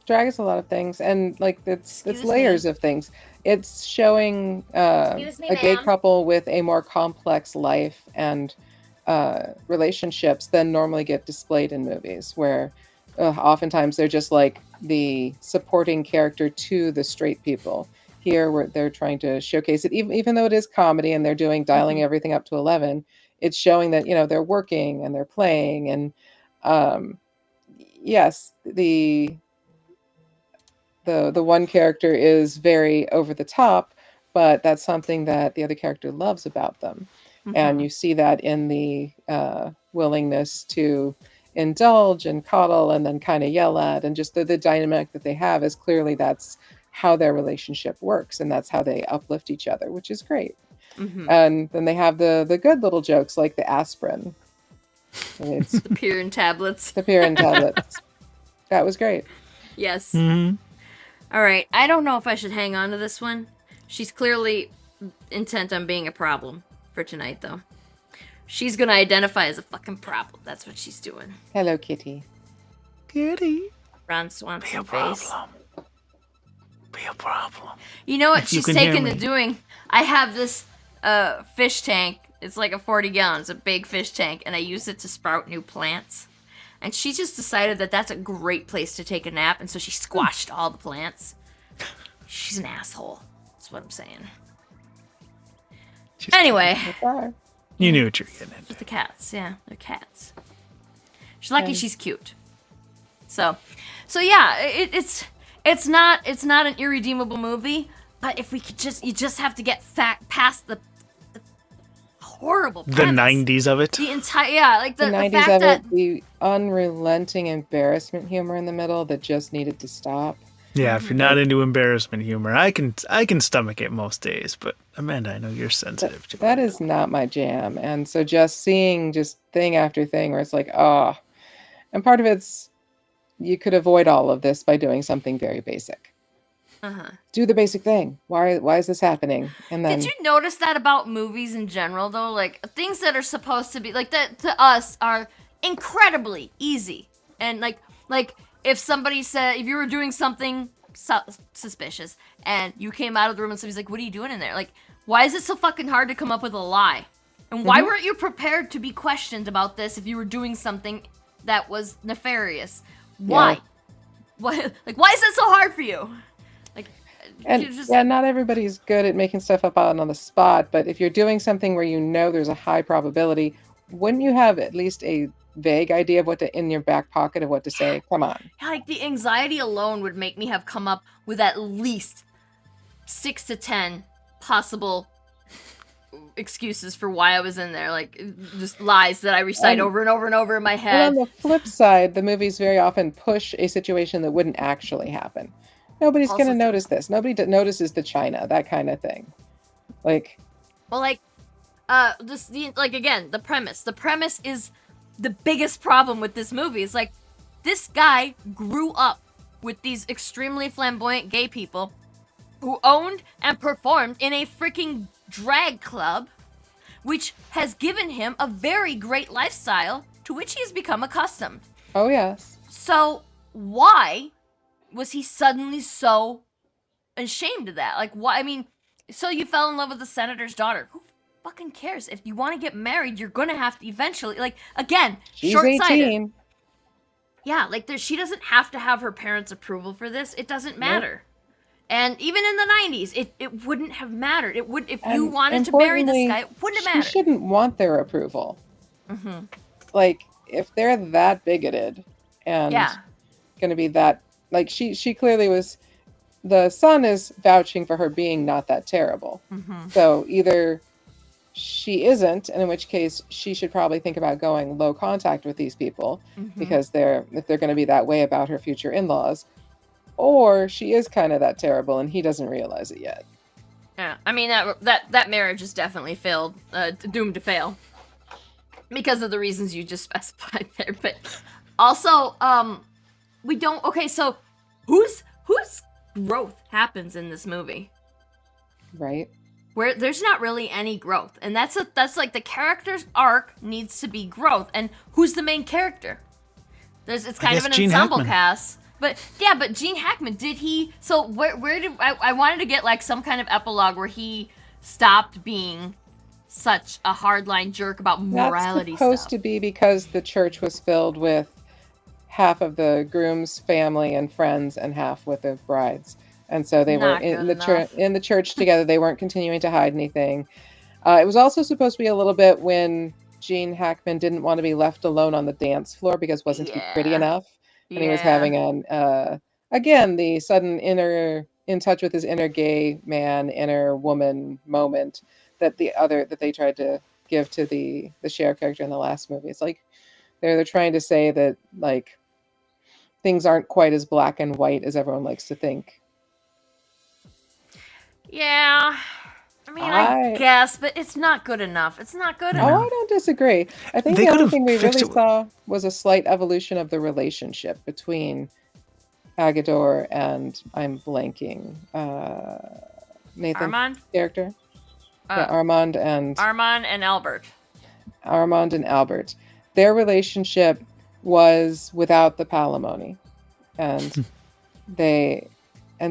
Drag is a lot of things, and like it's layers of things. It's showing a gay couple with a more complex life and relationships than normally get displayed in movies, where oftentimes they're just like the supporting character to the straight people. Here, where they're trying to showcase it, even though it is comedy and they're dialing everything up to 11, it's showing that they're working and they're playing, and yes, the one character is very over the top, but that's something that the other character loves about them. And you see that in the willingness to indulge and coddle and then kind of yell at, and just the dynamic that they have is clearly that's how their relationship works, and that's how they uplift each other, which is great. And then they have the good little jokes like the aspirin. It's the Pyrin tablets. The Pyrin tablets. That was great. Yes. All right. I don't know if I should hang on to this one. She's clearly intent on being a problem for tonight, though. She's going to identify as a fucking problem. That's what she's doing. Hello, Kitty. Kitty. Ron Swanson face. Be a problem. You know what she's taken to doing? I have this fish tank. It's like a 40 gallon. It's a big fish tank, and I use it to sprout new plants. And she just decided that that's a great place to take a nap, and so she squashed all the plants. She's an asshole. That's what I'm saying. Anyway. You knew what you're getting into. With the cats, yeah. They're cats. She's lucky she's cute. So yeah, it's not an irredeemable movie, but if we could you just have to get past the horrible The premise. 90s of it. The entire, like the 90s fact of that it, the unrelenting embarrassment humor in the middle that just needed to stop. Yeah, if you're not into embarrassment humor, I can stomach it most days. But Amanda, I know you're sensitive to That it. is not my jam. And so just seeing just thing after thing where it's like, oh, and part of it's you could avoid all of this by doing something very basic. Do the basic thing. Why is this happening? And then did you notice that about movies in general though? Like things that are supposed to be like that to us are incredibly easy. And like if somebody said if you were doing something suspicious and you came out of the room and somebody's like, "What are you doing in there?" Like, why is it so fucking hard to come up with a lie? And why weren't you prepared to be questioned about this if you were doing something that was nefarious? Why? Yeah. Why is that so hard for you? Like, And not everybody's good at making stuff up on the spot, but if you're doing something where you know there's a high probability, wouldn't you have at least a vague idea of what to in your back pocket of what to say? Come on. like the anxiety alone would make me have come up with at least 6 to 10 possible excuses for why I was in there, like just lies that I recite over and over and over in my head. And on the flip side, the movies very often push a situation that wouldn't actually happen. Nobody's going to notice this. Nobody notices the China, that kind of thing. Like, well, like, again, the premise. The premise is the biggest problem with this movie. It's like, this guy grew up with these extremely flamboyant gay people who owned and performed in a freaking drag club, which has given him a very great lifestyle to which he has become accustomed. Oh, yes. So, why was he suddenly so ashamed of that? Like, why? I mean, so you fell in love with the senator's daughter. Who fucking cares? If you want to get married, you're gonna have to eventually, like, again, She's short-sighted. 18. Yeah, like, she doesn't have to have her parents' approval for this. It doesn't matter. Nope. And even in the 90s, it wouldn't have mattered. It would, if you wanted to marry this guy, it wouldn't have mattered. She shouldn't want their approval. Mm-hmm. Like, if they're that bigoted and going to be that, like, she clearly was, the son is vouching for her being not that terrible. Mm-hmm. So either she isn't, and in which case she should probably think about going low contact with these people because if they're going to be that way about her future in-laws, or she is kind of that terrible and he doesn't realize it yet. Yeah, I mean that marriage is definitely failed, doomed to fail, because of the reasons you just specified there. But also, we don't. Okay, so whose growth happens in this movie? Right. Where there's not really any growth, and that's like the character's arc needs to be growth. And who's the main character? It's kind of an ensemble cast. But yeah, but Gene Hackman, did he? So where did I wanted to get like some kind of epilogue where he stopped being such a hardline jerk about morality. That's supposed to be because the church was filled with half of the groom's family and friends and half with the brides, and so they were in the church together. They weren't continuing to hide anything. It was also supposed to be a little bit when Gene Hackman didn't want to be left alone on the dance floor because wasn't he pretty enough? And he was having again, the sudden in touch with his inner gay man, inner woman moment that they tried to give to the sheriff character in the last movie. It's like they're trying to say that like things aren't quite as black and white as everyone likes to think. Yeah. I mean, I guess, but it's not good enough. It's not good enough. Oh, I don't disagree. I think the only thing we really saw was a slight evolution of the relationship between Agador and I'm blanking Nathan's character. Armand and Albert. Armand and Albert. Their relationship was without the palimony, and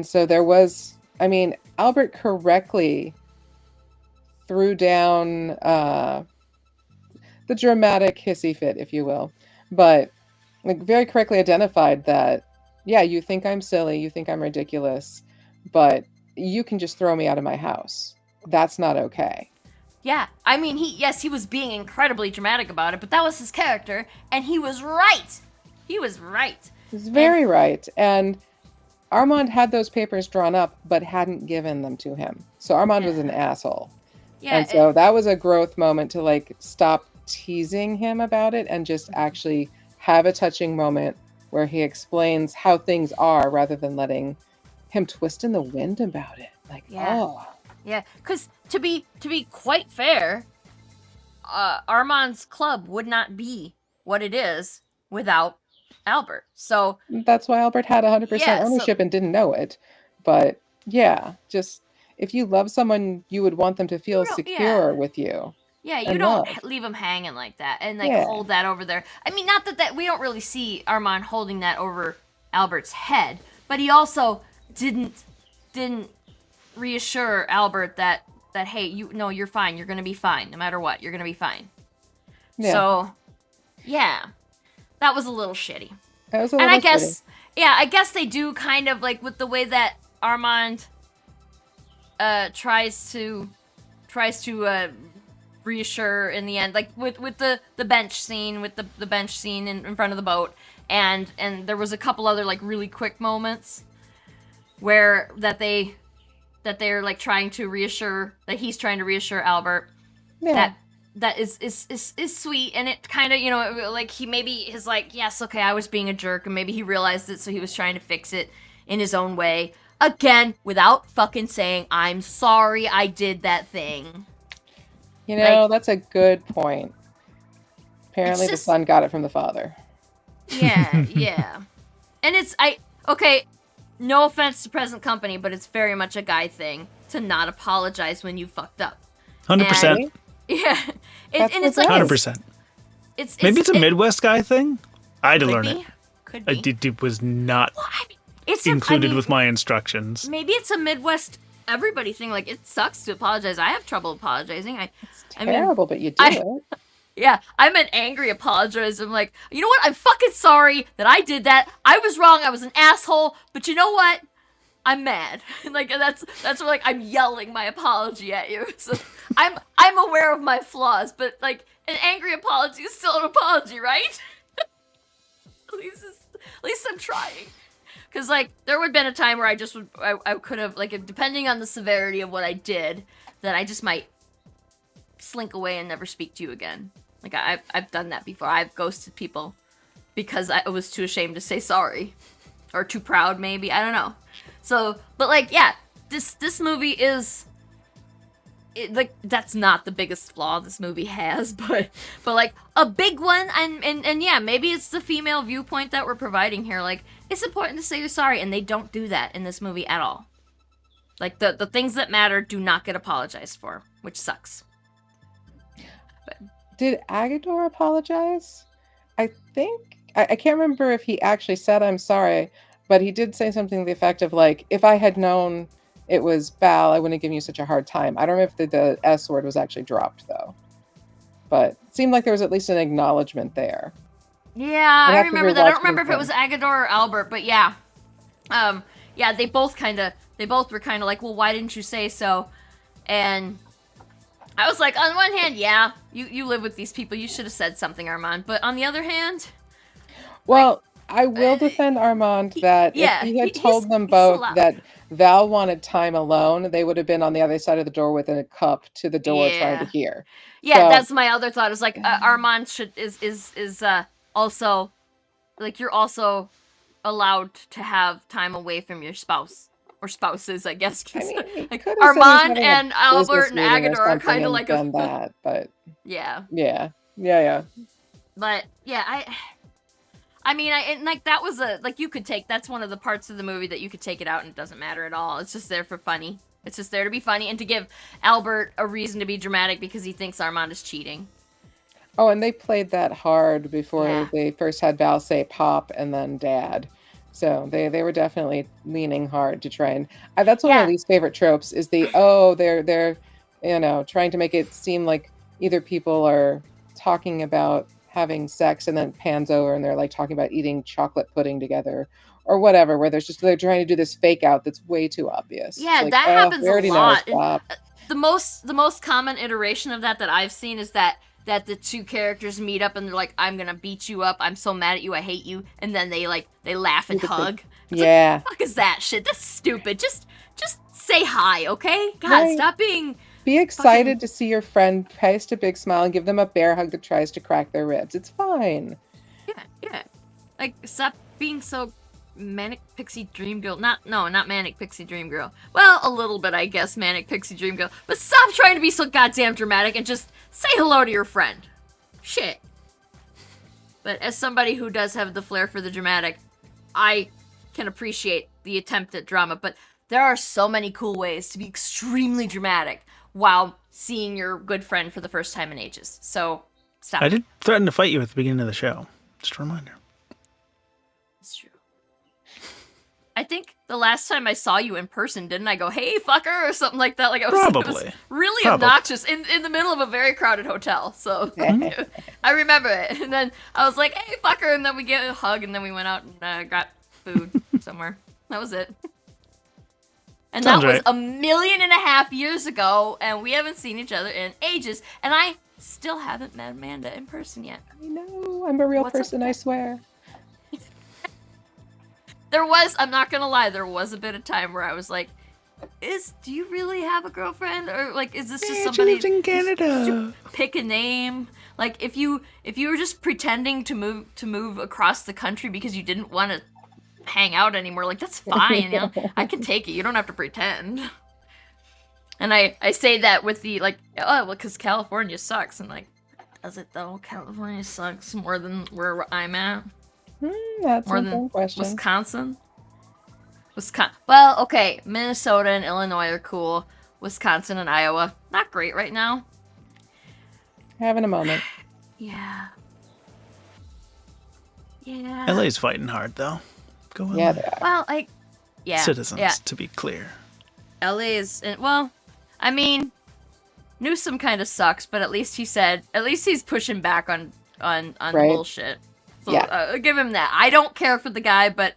so there was. I mean, Albert correctly threw down the dramatic hissy fit, if you will, but like very correctly identified that, yeah, you think I'm silly, you think I'm ridiculous, but you can just throw me out of my house. That's not okay. Yeah, I mean, he was being incredibly dramatic about it, but that was his character, and he was right. He was right. He's very right, and Armand had those papers drawn up, but hadn't given them to him. So Armand was an asshole. Yeah. And so that was a growth moment to like stop teasing him about it and just actually have a touching moment where he explains how things are rather than letting him twist in the wind about it. Like, oh. Yeah, because to be quite fair, Armand's club would not be what it is without Albert. So that's why Albert had 100% ownership and didn't know it. But yeah, just if you love someone, you would want them to feel secure with you. Yeah, you don't leave them hanging like that and like hold that over there. I mean, not that we don't really see Armand holding that over Albert's head, but he also didn't reassure Albert that hey, you're fine. You're gonna be fine no matter what. You're gonna be fine. Yeah. So, yeah, that was a little shitty. That was a little shitty. I guess they do kind of like with the way that Armand tries to reassure in the end, like with the bench scene, in front of the boat, and there was a couple other like really quick moments where they're like trying to reassure, that he's trying to reassure Albert. That is sweet, and it kind of, like he maybe is like, yes, okay, I was being a jerk, and maybe he realized it, so he was trying to fix it in his own way. Again, without fucking saying, I'm sorry I did that thing. That's a good point. Apparently the son got it from the father. Yeah. And okay, no offense to present company, but it's very much a guy thing to not apologize when you fucked up. 100%. Yeah. It's like 100%. Maybe it's a Midwest guy thing? I had to learn it. Could be. It was not included with my instructions. Maybe it's a Midwest everybody thing. Like, it sucks to apologize. I have trouble apologizing. It's terrible, but you do it. Yeah, I'm an angry apologizer. I'm like, you know what? I'm fucking sorry that I did that. I was wrong. I was an asshole. But you know what? I'm mad. Like, that's where, like, I'm yelling my apology at you. So I'm aware of my flaws, but like, an angry apology is still an apology, right? At least I'm trying. Because, like, there would have been a time where I could have, like, depending on the severity of what I did, that I just might slink away and never speak to you again. Like, I've done that before. I've ghosted people because I was too ashamed to say sorry. Or too proud, maybe. I don't know. So, but, like, yeah, this movie is... like, that's not the biggest flaw this movie has, but like, a big one, and yeah, maybe it's the female viewpoint that we're providing here. Like, it's important to say you're sorry, and they don't do that in this movie at all. Like, the things that matter do not get apologized for, which sucks. But. Did Agador apologize? I think, I can't remember if he actually said I'm sorry, but he did say something to the effect of, like, if I had known it was Val, I wouldn't have given you such a hard time. I don't know if the S word was actually dropped, though. But it seemed like there was at least an acknowledgement there. Yeah, I remember that. I don't remember if it was Agador or Albert, but yeah. Yeah, they both were kind of like, well, why didn't you say so? And I was like, on one hand, yeah, you live with these people. You should have said something, Armand. But on the other hand... Well, I will defend Armand that if he had told them both that Val wanted time alone, they would have been on the other side of the door with a cup to the door trying to hear. Yeah, so, that's my other thought. Is like Armand is also, like, you're also allowed to have time away from your spouse or spouses, I guess. I mean, like, Armand and Albert and Agador are kind of like that, but yeah. But yeah, I mean, and like, that was that's one of the parts of the movie that you could take it out and it doesn't matter at all. It's just there for funny. It's just there to be funny and to give Albert a reason to be dramatic because he thinks Armand is cheating. Oh, and they played that hard before they first had Val say Pop and then Dad. So they were definitely leaning hard to try and... that's one of my least favorite tropes is they're trying to make it seem like either people are talking about having sex and then it pans over and they're like talking about eating chocolate pudding together or whatever, where they're trying to do this fake out that's way too obvious. Yeah, like, that happens a lot. The most common iteration of that I've seen is that the two characters meet up and they're like, I'm gonna beat you up, I'm so mad at you, I hate you, and then they laugh and hug. It's like, fuck is that shit? That's stupid. Just say hi, okay? God, stop being Be excited to see your friend paste a big smile and give them a bear hug that tries to crack their ribs. It's fine. Yeah. Like, stop being so manic pixie dream girl. Not manic pixie dream girl. Well, a little bit, I guess, manic pixie dream girl. But stop trying to be so goddamn dramatic and just say hello to your friend. Shit. But as somebody who does have the flair for the dramatic, I can appreciate the attempt at drama. But there are so many cool ways to be extremely dramatic while seeing your good friend for the first time in ages. So, stop. I did threaten to fight you at the beginning of the show. Just a reminder. It's true. I think the last time I saw you in person, didn't I go, "Hey, fucker," or something like that? Like it was really obnoxious in the middle of a very crowded hotel. So I remember it. And then I was like, "Hey, fucker," and then we get a hug, and then we went out and got food somewhere. That was it. And Sounds that was right. 1.5 million years ago, and we haven't seen each other in ages. And I still haven't met Amanda in person yet. I know. I'm a real person, I swear. There was, I'm not gonna lie, there was a bit of time where I was like, do you really have a girlfriend? Or like, is this just somebody lives in Canada? Pick a name. Like if you were just pretending to move across the country because you didn't want to hang out anymore, like that's fine, you know? I can take it. You don't have to pretend. And I say that with the like, oh, well, because California sucks. And like, does it though? California sucks more than where I'm at. That's more a than good question. Wisconsin. Well, okay. Minnesota and Illinois are cool. Wisconsin and Iowa, not great right now. Having a moment. Yeah. LA's fighting hard though. Go on. Yeah, they are. Well, citizens, to be clear. LA is, well, I mean, Newsom kind of sucks, but at least he's pushing back on the bullshit. So I'll give him that. I don't care for the guy, but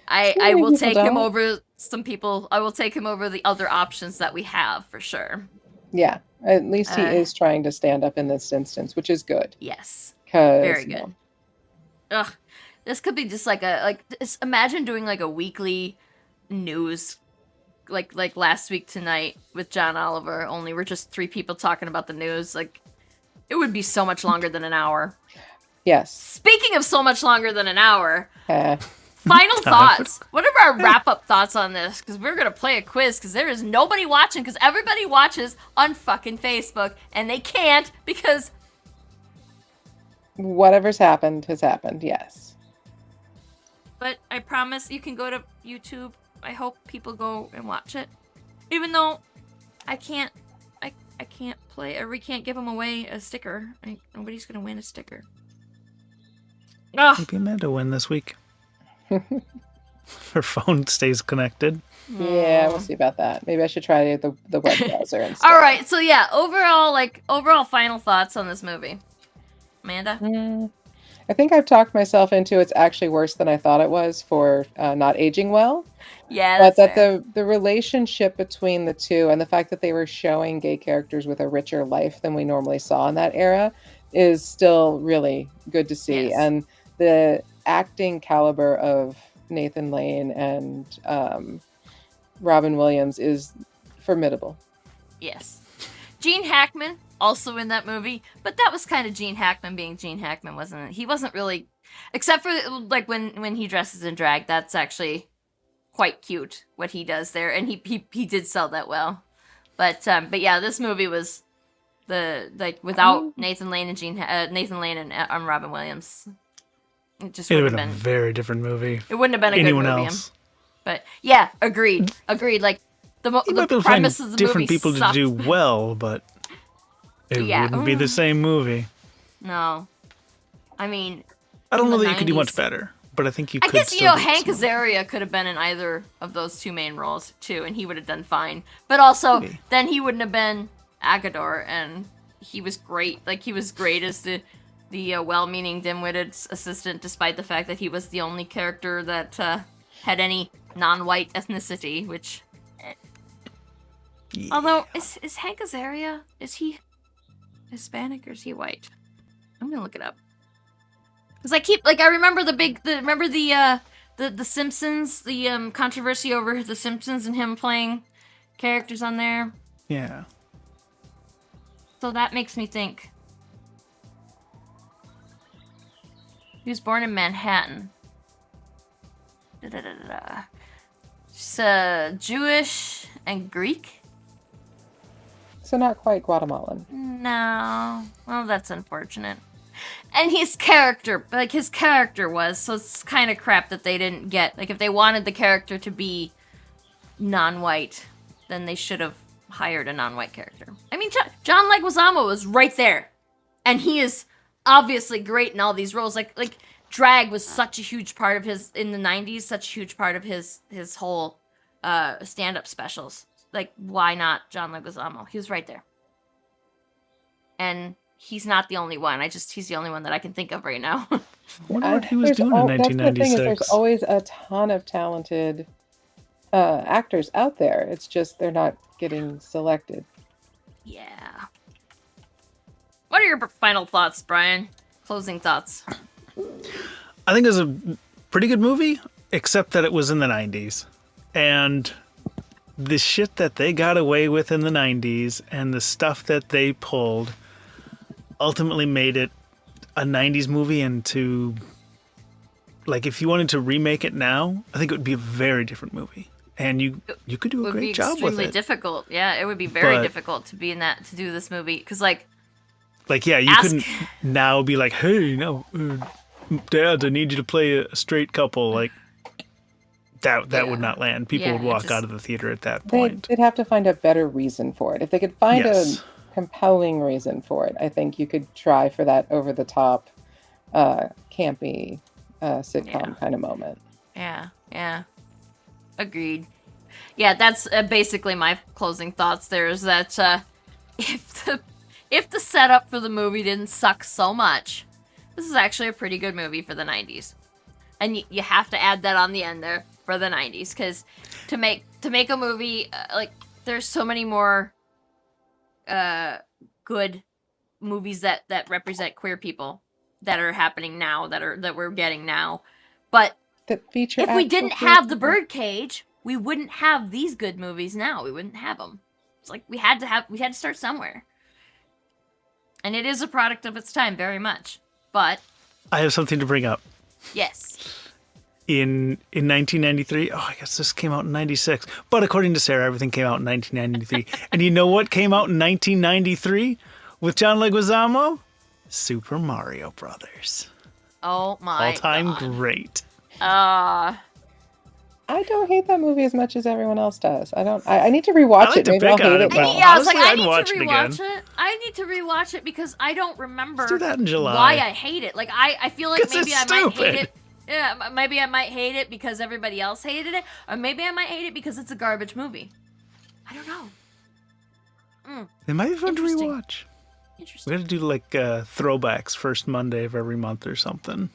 I will take him over some people. I will take him over the other options that we have for sure. Yeah, at least he is trying to stand up in this instance, which is good. Yes, 'Cause, very good. Ugh, this could be just imagine doing like a weekly news, like last week tonight with John Oliver. Only we're just 3 people talking about the news. Like, it would be so much longer than an hour. Yes. Speaking of so much longer than an hour, final thoughts. What are our wrap-up thoughts on this? Because we're going to play a quiz, because there is nobody watching, because everybody watches on fucking Facebook, and they can't, because... Whatever's happened has happened, yes. But I promise you can go to YouTube. I hope people go and watch it. Even though I can't play, or we can't give them away a sticker. Nobody's going to win a sticker. Maybe Amanda win this week. Her phone stays connected. Yeah, we'll see about that. Maybe I should try the web browser instead. All right, so yeah, overall final thoughts on this movie. Amanda? I think I've talked myself into it's actually worse than I thought it was for not aging well. Yeah, but that the relationship between the two and the fact that they were showing gay characters with a richer life than we normally saw in that era is still really good to see. Yes. And the acting caliber of Nathan Lane and Robin Williams is formidable. Yes. Gene Hackman, also in that movie, but that was kind of Gene Hackman being Gene Hackman, wasn't it? He wasn't really, except for like when he dresses in drag, that's actually quite cute what he does there, and he did sell that well. But yeah, this movie was without Nathan Lane and Robin Williams. It just would have been a very different movie. It wouldn't have been a good movie. Else. But yeah, agreed. Like the premise of the different movie people sucked. to do well, but it wouldn't be the same movie. No, I mean, I don't know that you could do much better, but I think you could. I guess Hank Azaria could have been in either of those 2 main roles too, and he would have done fine. But also, then he wouldn't have been Agador, and he was great. Like he was great as the well-meaning, dim-witted assistant, despite the fact that he was the only character that had any non-white ethnicity, which... Yeah. Although, is Hank Azaria, is he Hispanic or is he white? I'm gonna look it up. Because I remember the Simpsons, the controversy over the Simpsons and him playing characters on there. Yeah. So that makes me think. He was born in Manhattan. She's Jewish and Greek? So not quite Guatemalan. No. Well, that's unfortunate. And his character was, so it's kind of crap that they didn't get. Like, if they wanted the character to be non-white, then they should have hired a non-white character. I mean, John Leguizamo was right there. And he is obviously great in all these roles. Like drag was such a huge part of his, in the 90s, such a huge part of his whole stand-up specials. Like, why not John Leguizamo? He was right there. And he's not the only one. He's the only one that I can think of right now. I wonder what he was doing in 1996. That's the thing, is there's always a ton of talented actors out there. It's just they're not getting selected. Yeah. What are your final thoughts, Brian? Closing thoughts. I think it was a pretty good movie, except that it was in the 90s. And the shit that they got away with in the 90s and the stuff that they pulled ultimately made it a 90s movie into, like, if you wanted to remake it now, I think it would be a very different movie. And you could do a great job with it. It would be extremely difficult. Yeah, it would be very difficult to do this movie. Because, yeah, you couldn't now be like, hey, no, Dad, I need you to play a straight couple. Like, that would not land. People would walk out of the theater at that point. They'd have to find a better reason for it. If they could find a compelling reason for it, I think you could try for that over-the-top, campy sitcom kind of moment. Yeah. Agreed. Yeah, that's basically my closing thoughts there, is that if the setup for the movie didn't suck so much, this is actually a pretty good movie for the 90s. And you have to add that on the end there for the 90s, because to make a movie, there's so many more good movies that represent queer people that are happening now, that we're getting now. But that feature if we didn't have the Birdcage, we wouldn't have these good movies now. We wouldn't have them. It's like we had to start somewhere. And it is a product of its time, very much. But I have something to bring up. Yes. In 1993, I guess this came out in 96. But according to Sarah, everything came out in 1993. And you know what came out in 1993 with John Leguizamo? Super Mario Brothers. Oh my All-time God. Great. I don't hate that movie as much as everyone else does. I need to rewatch it. Maybe I'll hate it now. Yeah, I was like, I need to rewatch it. I need to rewatch it because I don't remember Let's do that in July. Why I hate it. Like, I feel like maybe I might hate it. Yeah, maybe I might hate it because everybody else hated it, or maybe I might hate it because it's a garbage movie. I don't know. It might be fun to rewatch. Interesting. We got to do throwbacks first Monday of every month or something.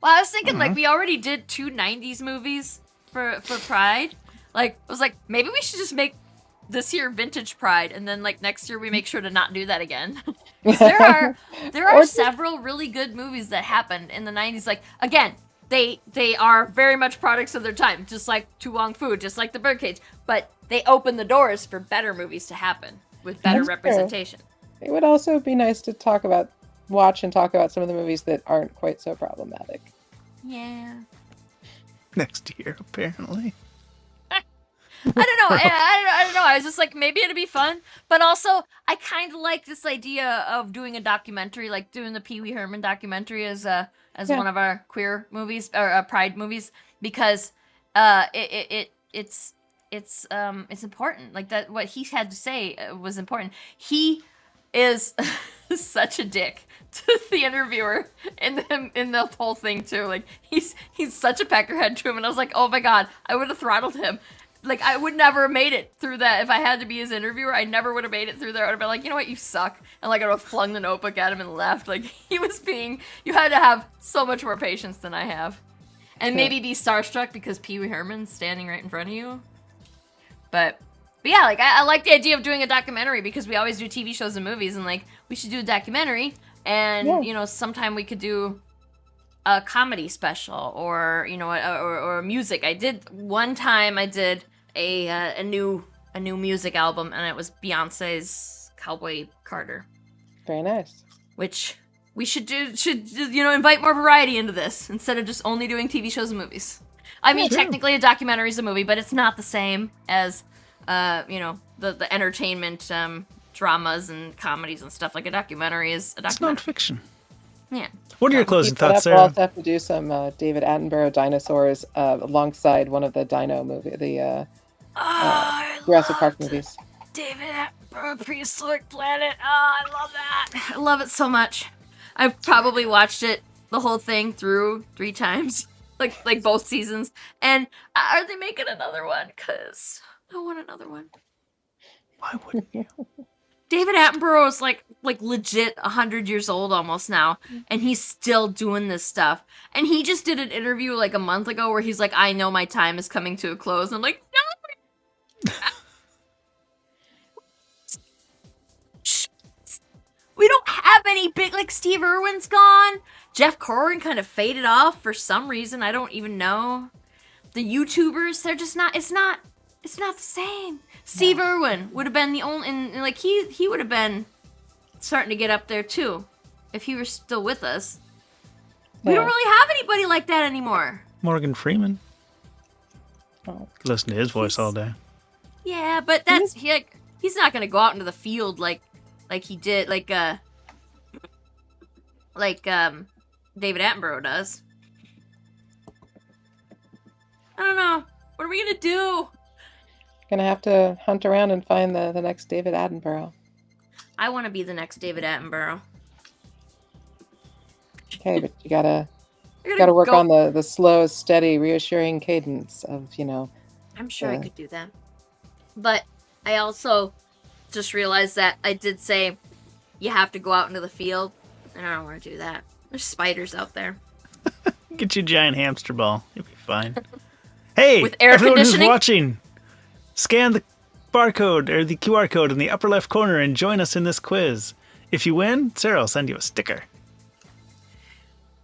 Well, I was thinking we already did 2 90s movies for Pride. I was like, maybe we should just make this year vintage Pride, and then next year we make sure to not do that again. there are several really good movies that happened in the 90s. Again, they are very much products of their time, just like Tu Wong Fu, just like the Birdcage. But they open the doors for better movies to happen with better representation. It would also be nice to watch and talk about some of the movies that aren't quite so problematic. Yeah. Next year, apparently. I don't know. I don't know. I was just like, maybe it'd be fun. But also, I kind of like this idea of doing a documentary, like doing the Pee Wee Herman documentary as one of our queer movies or Pride movies, because it's important. Like that, what he had to say was important. He is such a dick to the interviewer in the whole thing too. Like he's such a peckerhead to him, and I was like, oh my God, I would have throttled him. Like, I would never have made it through that. If I had to be his interviewer, I never would have made it through there. I would have been like, you know what, you suck. And, I would have flung the notebook at him and left. Like, you had to have so much more patience than I have. And maybe be starstruck because Pee Wee Herman's standing right in front of you. But yeah, I like the idea of doing a documentary because we always do TV shows and movies. And, we should do a documentary. And, sometime we could do a comedy special or, or music. One time I did a new music album, and it was Beyonce's Cowboy Carter. Very nice. Which we should invite more variety into this instead of just only doing TV shows and movies. I mean, technically a documentary is a movie, but it's not the same as, the entertainment dramas and comedies and stuff. Like a documentary is a documentary. It's nonfiction. Yeah. What are your closing thoughts, We'll Sarah? also have to do some David Attenborough dinosaurs alongside one of the Dino movie, the Jurassic Park movies. David Attenborough, Prehistoric Planet. Oh, I love that. I love it so much. I've probably watched it, the whole thing, through 3 times. Like both seasons. And are they making another one? Because I want another one. Why wouldn't you? David Attenborough is like legit 100 years old almost now, and he's still doing this stuff. And he just did an interview like a month ago where he's like, I know my time is coming to a close. And I'm like, no! We don't have any big, like, Steve Irwin's gone. Jeff Corwin kind of faded off for some reason. I don't even know. The YouTubers, they're just not, it's not the same. Steve Irwin would have been the only, and like, he would have been starting to get up there too, if he were still with us. We don't really have anybody like that anymore. Morgan Freeman. Listen to his voice all day. Yeah, but that's, he's not going to go out into the field like he did, like David Attenborough does. I don't know. What are we gonna do? Gonna have to hunt around and find the next David Attenborough. I want to be the next David Attenborough. Okay, but you gotta work on the slow, steady, reassuring cadence of, I'm sure I could do that. But I also just realized that I did say you have to go out into the field, and I don't want to do that. There's spiders out there. Get you a giant hamster ball. You'll be fine. Hey, with air everyone who's conditioning? watching, scan the barcode or the QR code in the upper left corner and join us in this quiz. If you win, Sarah will send you a sticker.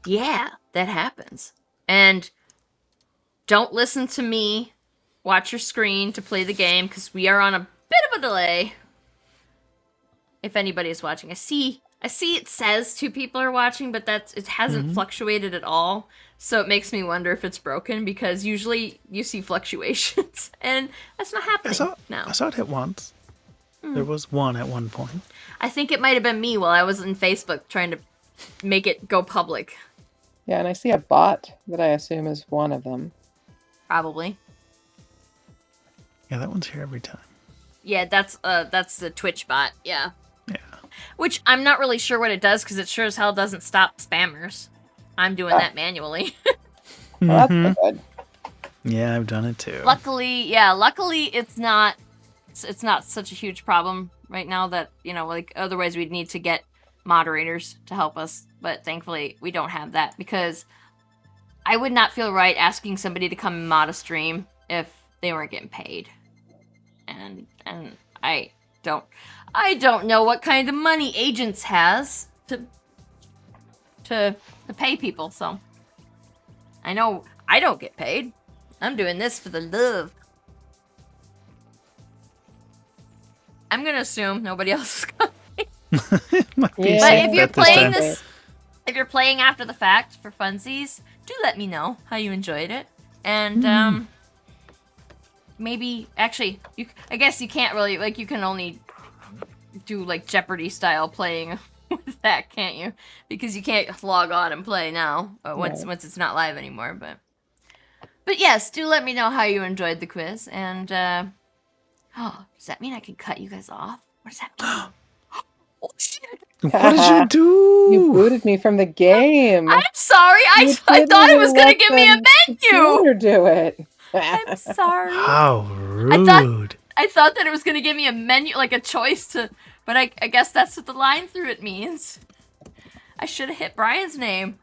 Yeah, that happens. And don't listen to me. Watch your screen to play the game, because we are on a bit of a delay. If anybody is watching, I see it says 2 people are watching, but it hasn't fluctuated at all. So it makes me wonder if it's broken, because usually you see fluctuations, and that's not happening now. I saw it hit once. There was 1 at one point. I think it might have been me while I was in Facebook trying to make it go public. Yeah, and I see a bot that I assume is one of them. Probably. Yeah, that one's here every time. Yeah, that's the Twitch bot. Yeah. Yeah. Which I'm not really sure what it does, because it sure as hell doesn't stop spammers. I'm doing that manually. Well, that's good. Yeah, I've done it too. Luckily, it's not such a huge problem right now that, otherwise we'd need to get moderators to help us. But thankfully, we don't have that, because I would not feel right asking somebody to come and mod a stream if they weren't getting paid. And I don't know what kind of money Agents has to pay people, so I know I don't get paid. I'm doing this for the love. I'm gonna assume nobody else is coming. But if you're playing after the fact for funsies, do let me know how you enjoyed it. And maybe, actually, I guess you can't really, you can only do, Jeopardy style playing with that, can't you? Because you can't log on and play now, once it's not live anymore, but yes, do let me know how you enjoyed the quiz, and, does that mean I can cut you guys off? What does that mean? Oh, shit! What did you do? You booted me from the game. I'm sorry, I thought it was gonna give me a menu! Do it. I'm sorry. How rude. I thought that it was gonna give me a menu, a choice to, but I guess that's what the line through it means. I should have hit Brian's name.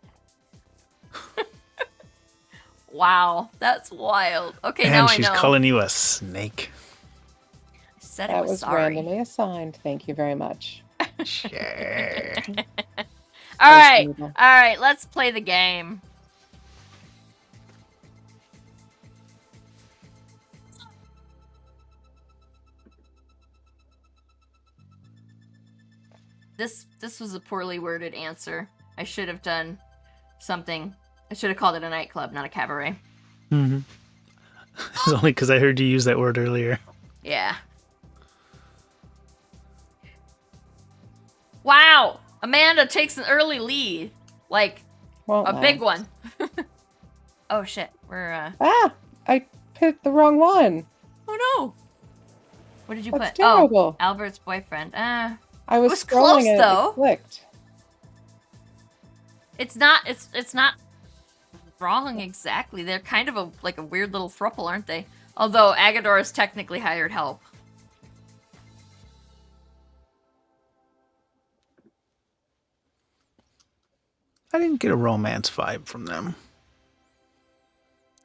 Wow, that's wild. Okay, now I know. And she's calling you a snake. I said That I was was sorry. randomly assigned. Thank you very much. Sure. All right, let's play the game. This was a poorly worded answer. I should have done something. I should have called it a nightclub, not a cabaret. Mm-hmm. It's only because I heard you use that word earlier. Yeah. Wow! Amanda takes an early lead. Like, a big one. Oh, shit. We're, I picked the wrong one. Oh, no. What did you That's put? terrible. Oh, Albert's boyfriend. I was was scrolling close, and though. it clicked. It's not wrong exactly. They're kind of a weird little throuple, aren't they? Although Agador has technically hired help. I didn't get a romance vibe from them.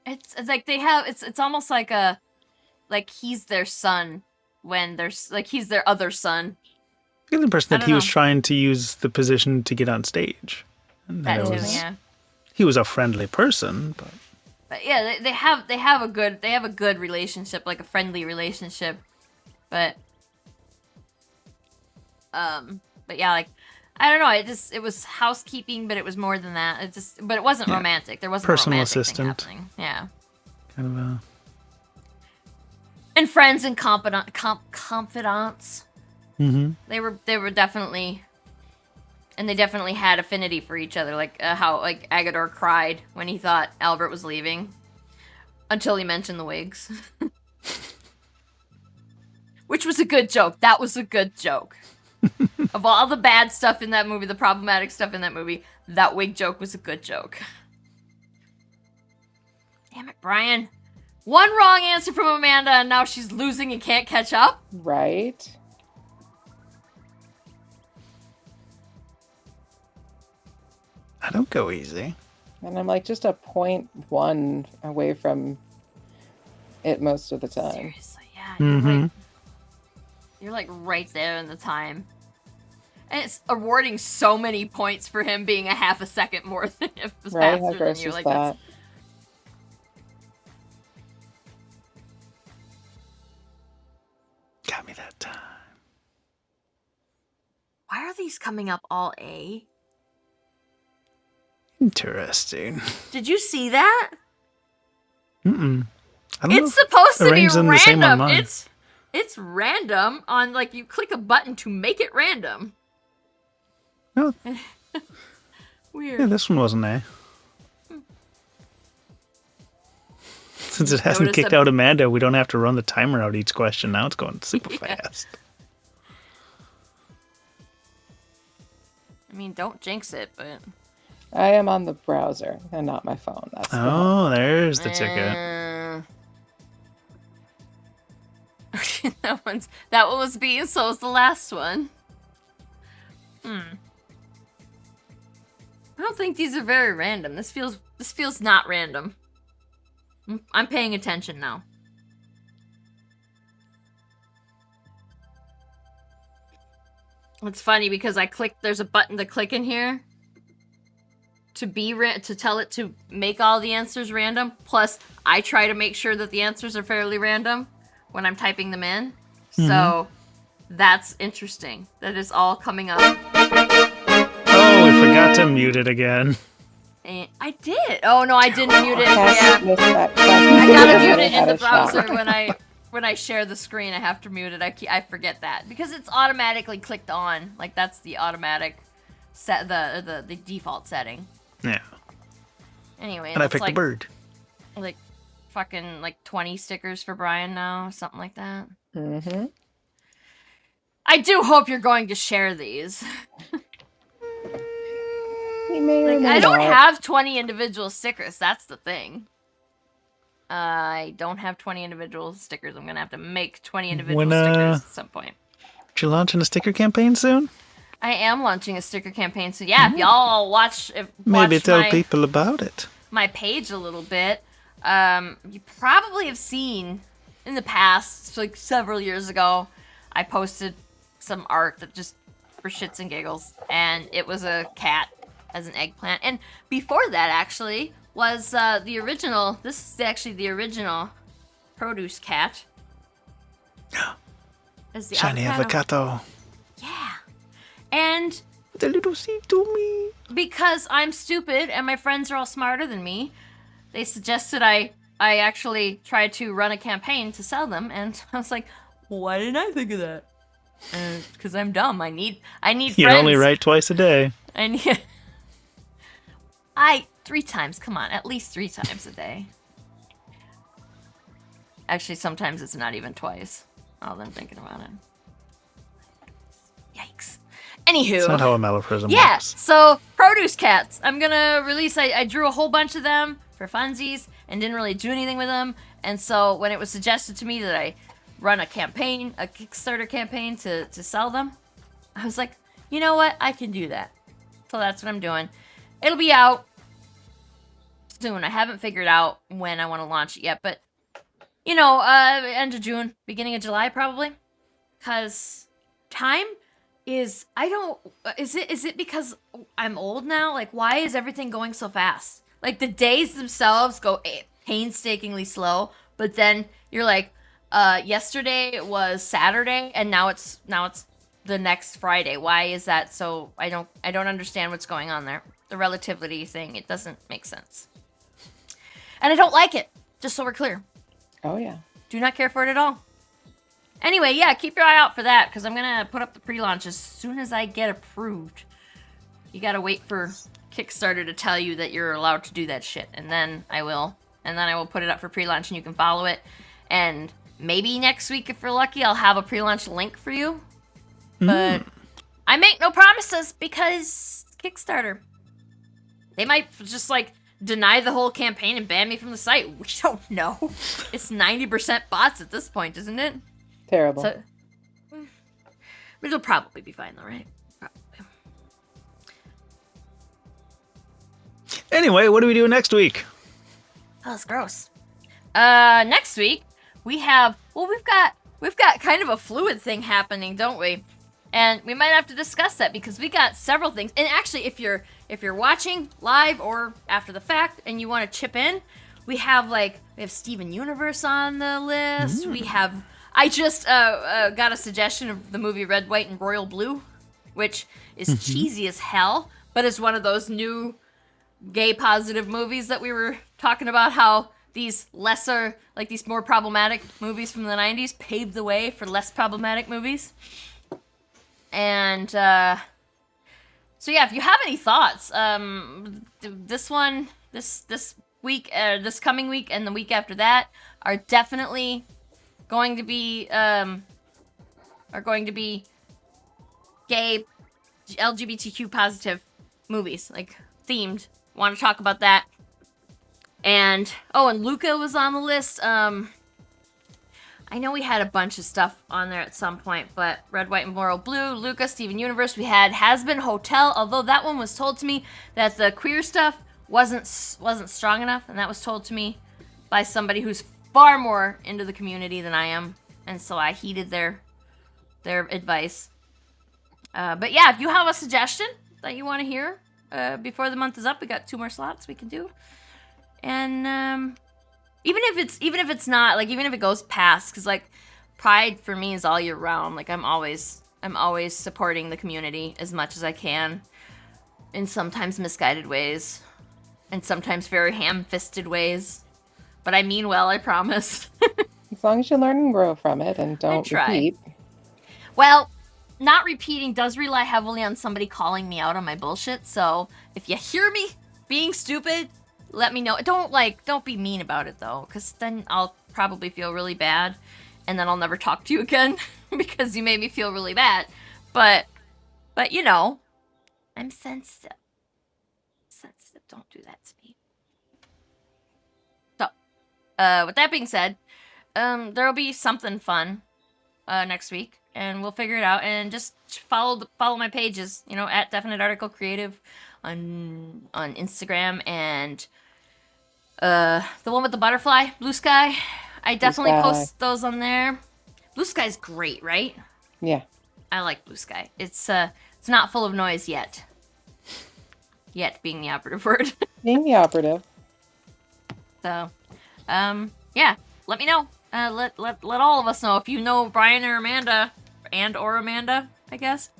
It's like it's almost like he's their son when there's like he's their other son. I get the impression that he was know. trying to use the position to get on stage. And That too, was, yeah. He was a friendly person, But yeah, they have a good relationship, like a friendly relationship. But yeah, like I don't know, it was housekeeping, but it was more than that. But it wasn't romantic. There wasn't personal a romantic assistant. thing happening. Yeah. kind of a... And friends and confidants. Mm-hmm. They were definitely, and they definitely had affinity for each other. Like how like Agador cried when he thought Albert was leaving, until he mentioned the wigs, which was a good joke. That was a good joke. Of all the bad stuff in that movie, the problematic stuff in that movie, that wig joke was a good joke. Damn it, Brian. One wrong answer from Amanda, and now she's losing and can't catch up. Right. I don't go easy. And I'm like just a 0.1 away from it most of the time. Seriously, yeah. Mm-hmm. You're like right there in the time. And it's awarding so many points for him being a half a second more than if it was Right? How faster than gross you. is Like that? that's Got me that time. why are these coming up all A? Interesting. Did you see that? Mm-mm. I don't know It's supposed to be rings in the same on random. mine. It's random on like you click a button to make it random. Oh, Weird. yeah, this one wasn't A. Since it hasn't Notice kicked out Amanda, we don't have to run the timer out each question. Now it's going super fast. I mean, don't jinx it, but I am on the browser and not my phone. That's Oh, there's the ticket. that one was B, and so was the last one. I don't think these are very random. This feels not random. I'm paying attention now. It's funny because there's a button to click in here to tell it to make all the answers random. Plus, I try to make sure that the answers are fairly random when I'm typing them in. So that's interesting. That is all coming up. Oh, we forgot to mute it again. And I did. Oh no, I didn't mute it. Cass Yeah, missed that I gotta mute it in Had the a shot. browser when I share the screen. I have to mute it. I forget that because it's automatically clicked on. Like that's the automatic set, the default setting. Yeah. Anyway, And I it's picked like, a bird. Like fucking like 20 stickers for Brian now, something like that. Mm-hmm. I do hope you're going to share these. He may or Like, may I don't not. have 20 individual stickers. That's the thing. I don't have 20 individual stickers. I'm gonna have to make 20 individual stickers at some point. Aren't you launching a sticker campaign soon? I am launching a sticker campaign, so yeah, if y'all watch Maybe tell people about it. my page a little bit, you probably have seen in the past, like several years ago, I posted some art that just for shits and giggles, and it was a cat as an eggplant. And before that, actually, was the original. This is actually the original produce cat. As the Shiny avocado. Yeah. And the little seed to me. Because I'm stupid and my friends are all smarter than me, they suggested I actually try to run a campaign to sell them, and I was like, why didn't I think of that? Because I'm dumb. I need friends. You only write twice a day. And 3 times. Come on, at least 3 times a day. Actually, sometimes it's not even twice. Now that I'm thinking about it. Yikes. Anywho. That's not how a malaprism works. Yeah, so produce cats. I'm gonna release. I drew a whole bunch of them for funsies and didn't really do anything with them. And so when it was suggested to me that I run a campaign, a Kickstarter campaign to sell them, I was like, you know what? I can do that. So that's what I'm doing. It'll be out soon. I haven't figured out when I want to launch it yet, but you know, end of June, beginning of July probably, because time is is it because I'm old now? Like, why is everything going so fast? Like, the days themselves go painstakingly slow, but then you're like, yesterday was Saturday and now it's the next Friday. Why is that? So I don't understand what's going on there. The relativity thing, it doesn't make sense. And I don't like it, just so we're clear. Oh yeah. Do not care for it at all. Anyway, yeah, keep your eye out for that, because I'm going to put up the pre-launch as soon as I get approved. You got to wait for Kickstarter to tell you that you're allowed to do that shit, and then I will. And then I will put it up for pre-launch, and you can follow it. And maybe next week, if we're lucky, I'll have a pre-launch link for you. But I make no promises, because Kickstarter. They might just, like, deny the whole campaign and ban me from the site. We don't know. It's 90% bots at this point, isn't it? Terrible. So, but it'll probably be fine, though, right? Probably. Anyway, what do we do next week? Oh, that's gross. Next week we've got kind of a fluid thing happening, don't we? And we might have to discuss that because we got several things. And actually, if you're watching live or after the fact and you want to chip in, we have Steven Universe on the list. We have. I just got a suggestion of the movie Red, White, and Royal Blue, which is cheesy as hell, but it's one of those new gay positive movies that we were talking about, how these these more problematic movies from the 90s paved the way for less problematic movies. And, so yeah, if you have any thoughts, this week, this coming week and the week after that are definitely going to be gay, LGBTQ positive movies, like themed. Want to talk about that. And Luca was on the list. I know we had a bunch of stuff on there at some point, but Red, White, and Royal Blue, Luca, Steven Universe. We had Has Been Hotel, although that one was told to me that the queer stuff wasn't strong enough, and that was told to me by somebody who's far more into the community than I am, and so I heeded their advice. But yeah, if you have a suggestion that you want to hear before the month is up, we got 2 more slots we can do. And even if it's not, like, even if it goes past, because like Pride for me is all year round. Like, I'm always supporting the community as much as I can, in sometimes misguided ways, and sometimes very ham-fisted ways. But I mean well, I promise. As long as you learn and grow from it and don't repeat. Well, not repeating does rely heavily on somebody calling me out on my bullshit. So if you hear me being stupid, let me know. Don't be mean about it, though, because then I'll probably feel really bad, and then I'll never talk to you again because you made me feel really bad. But you know, I'm sensitive. Don't do that to me. So, with that being said, there'll be something fun next week, and we'll figure it out. And just follow my pages, you know, at Definite Article Creative on Instagram, and the one with the butterfly, Blue Sky. I definitely post those on there. Blue Sky's great, right? Yeah. I like Blue Sky. It's not full of noise yet. Yet being the operative word. Being the operative. So, yeah, let me know. Let all of us know if you know Brian or Amanda, I guess.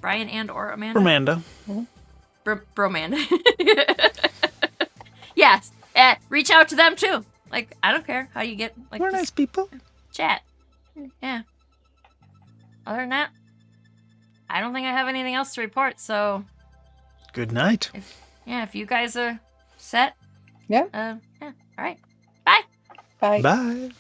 Brian and or Amanda? Amanda. Bromanda. Yes. Reach out to them too. Like, I don't care how you get like We're nice people. chat. Yeah. Other than that, I don't think I have anything else to report, so Good night. if you guys are set. Yeah. Yeah. All right. Bye. Bye. Bye.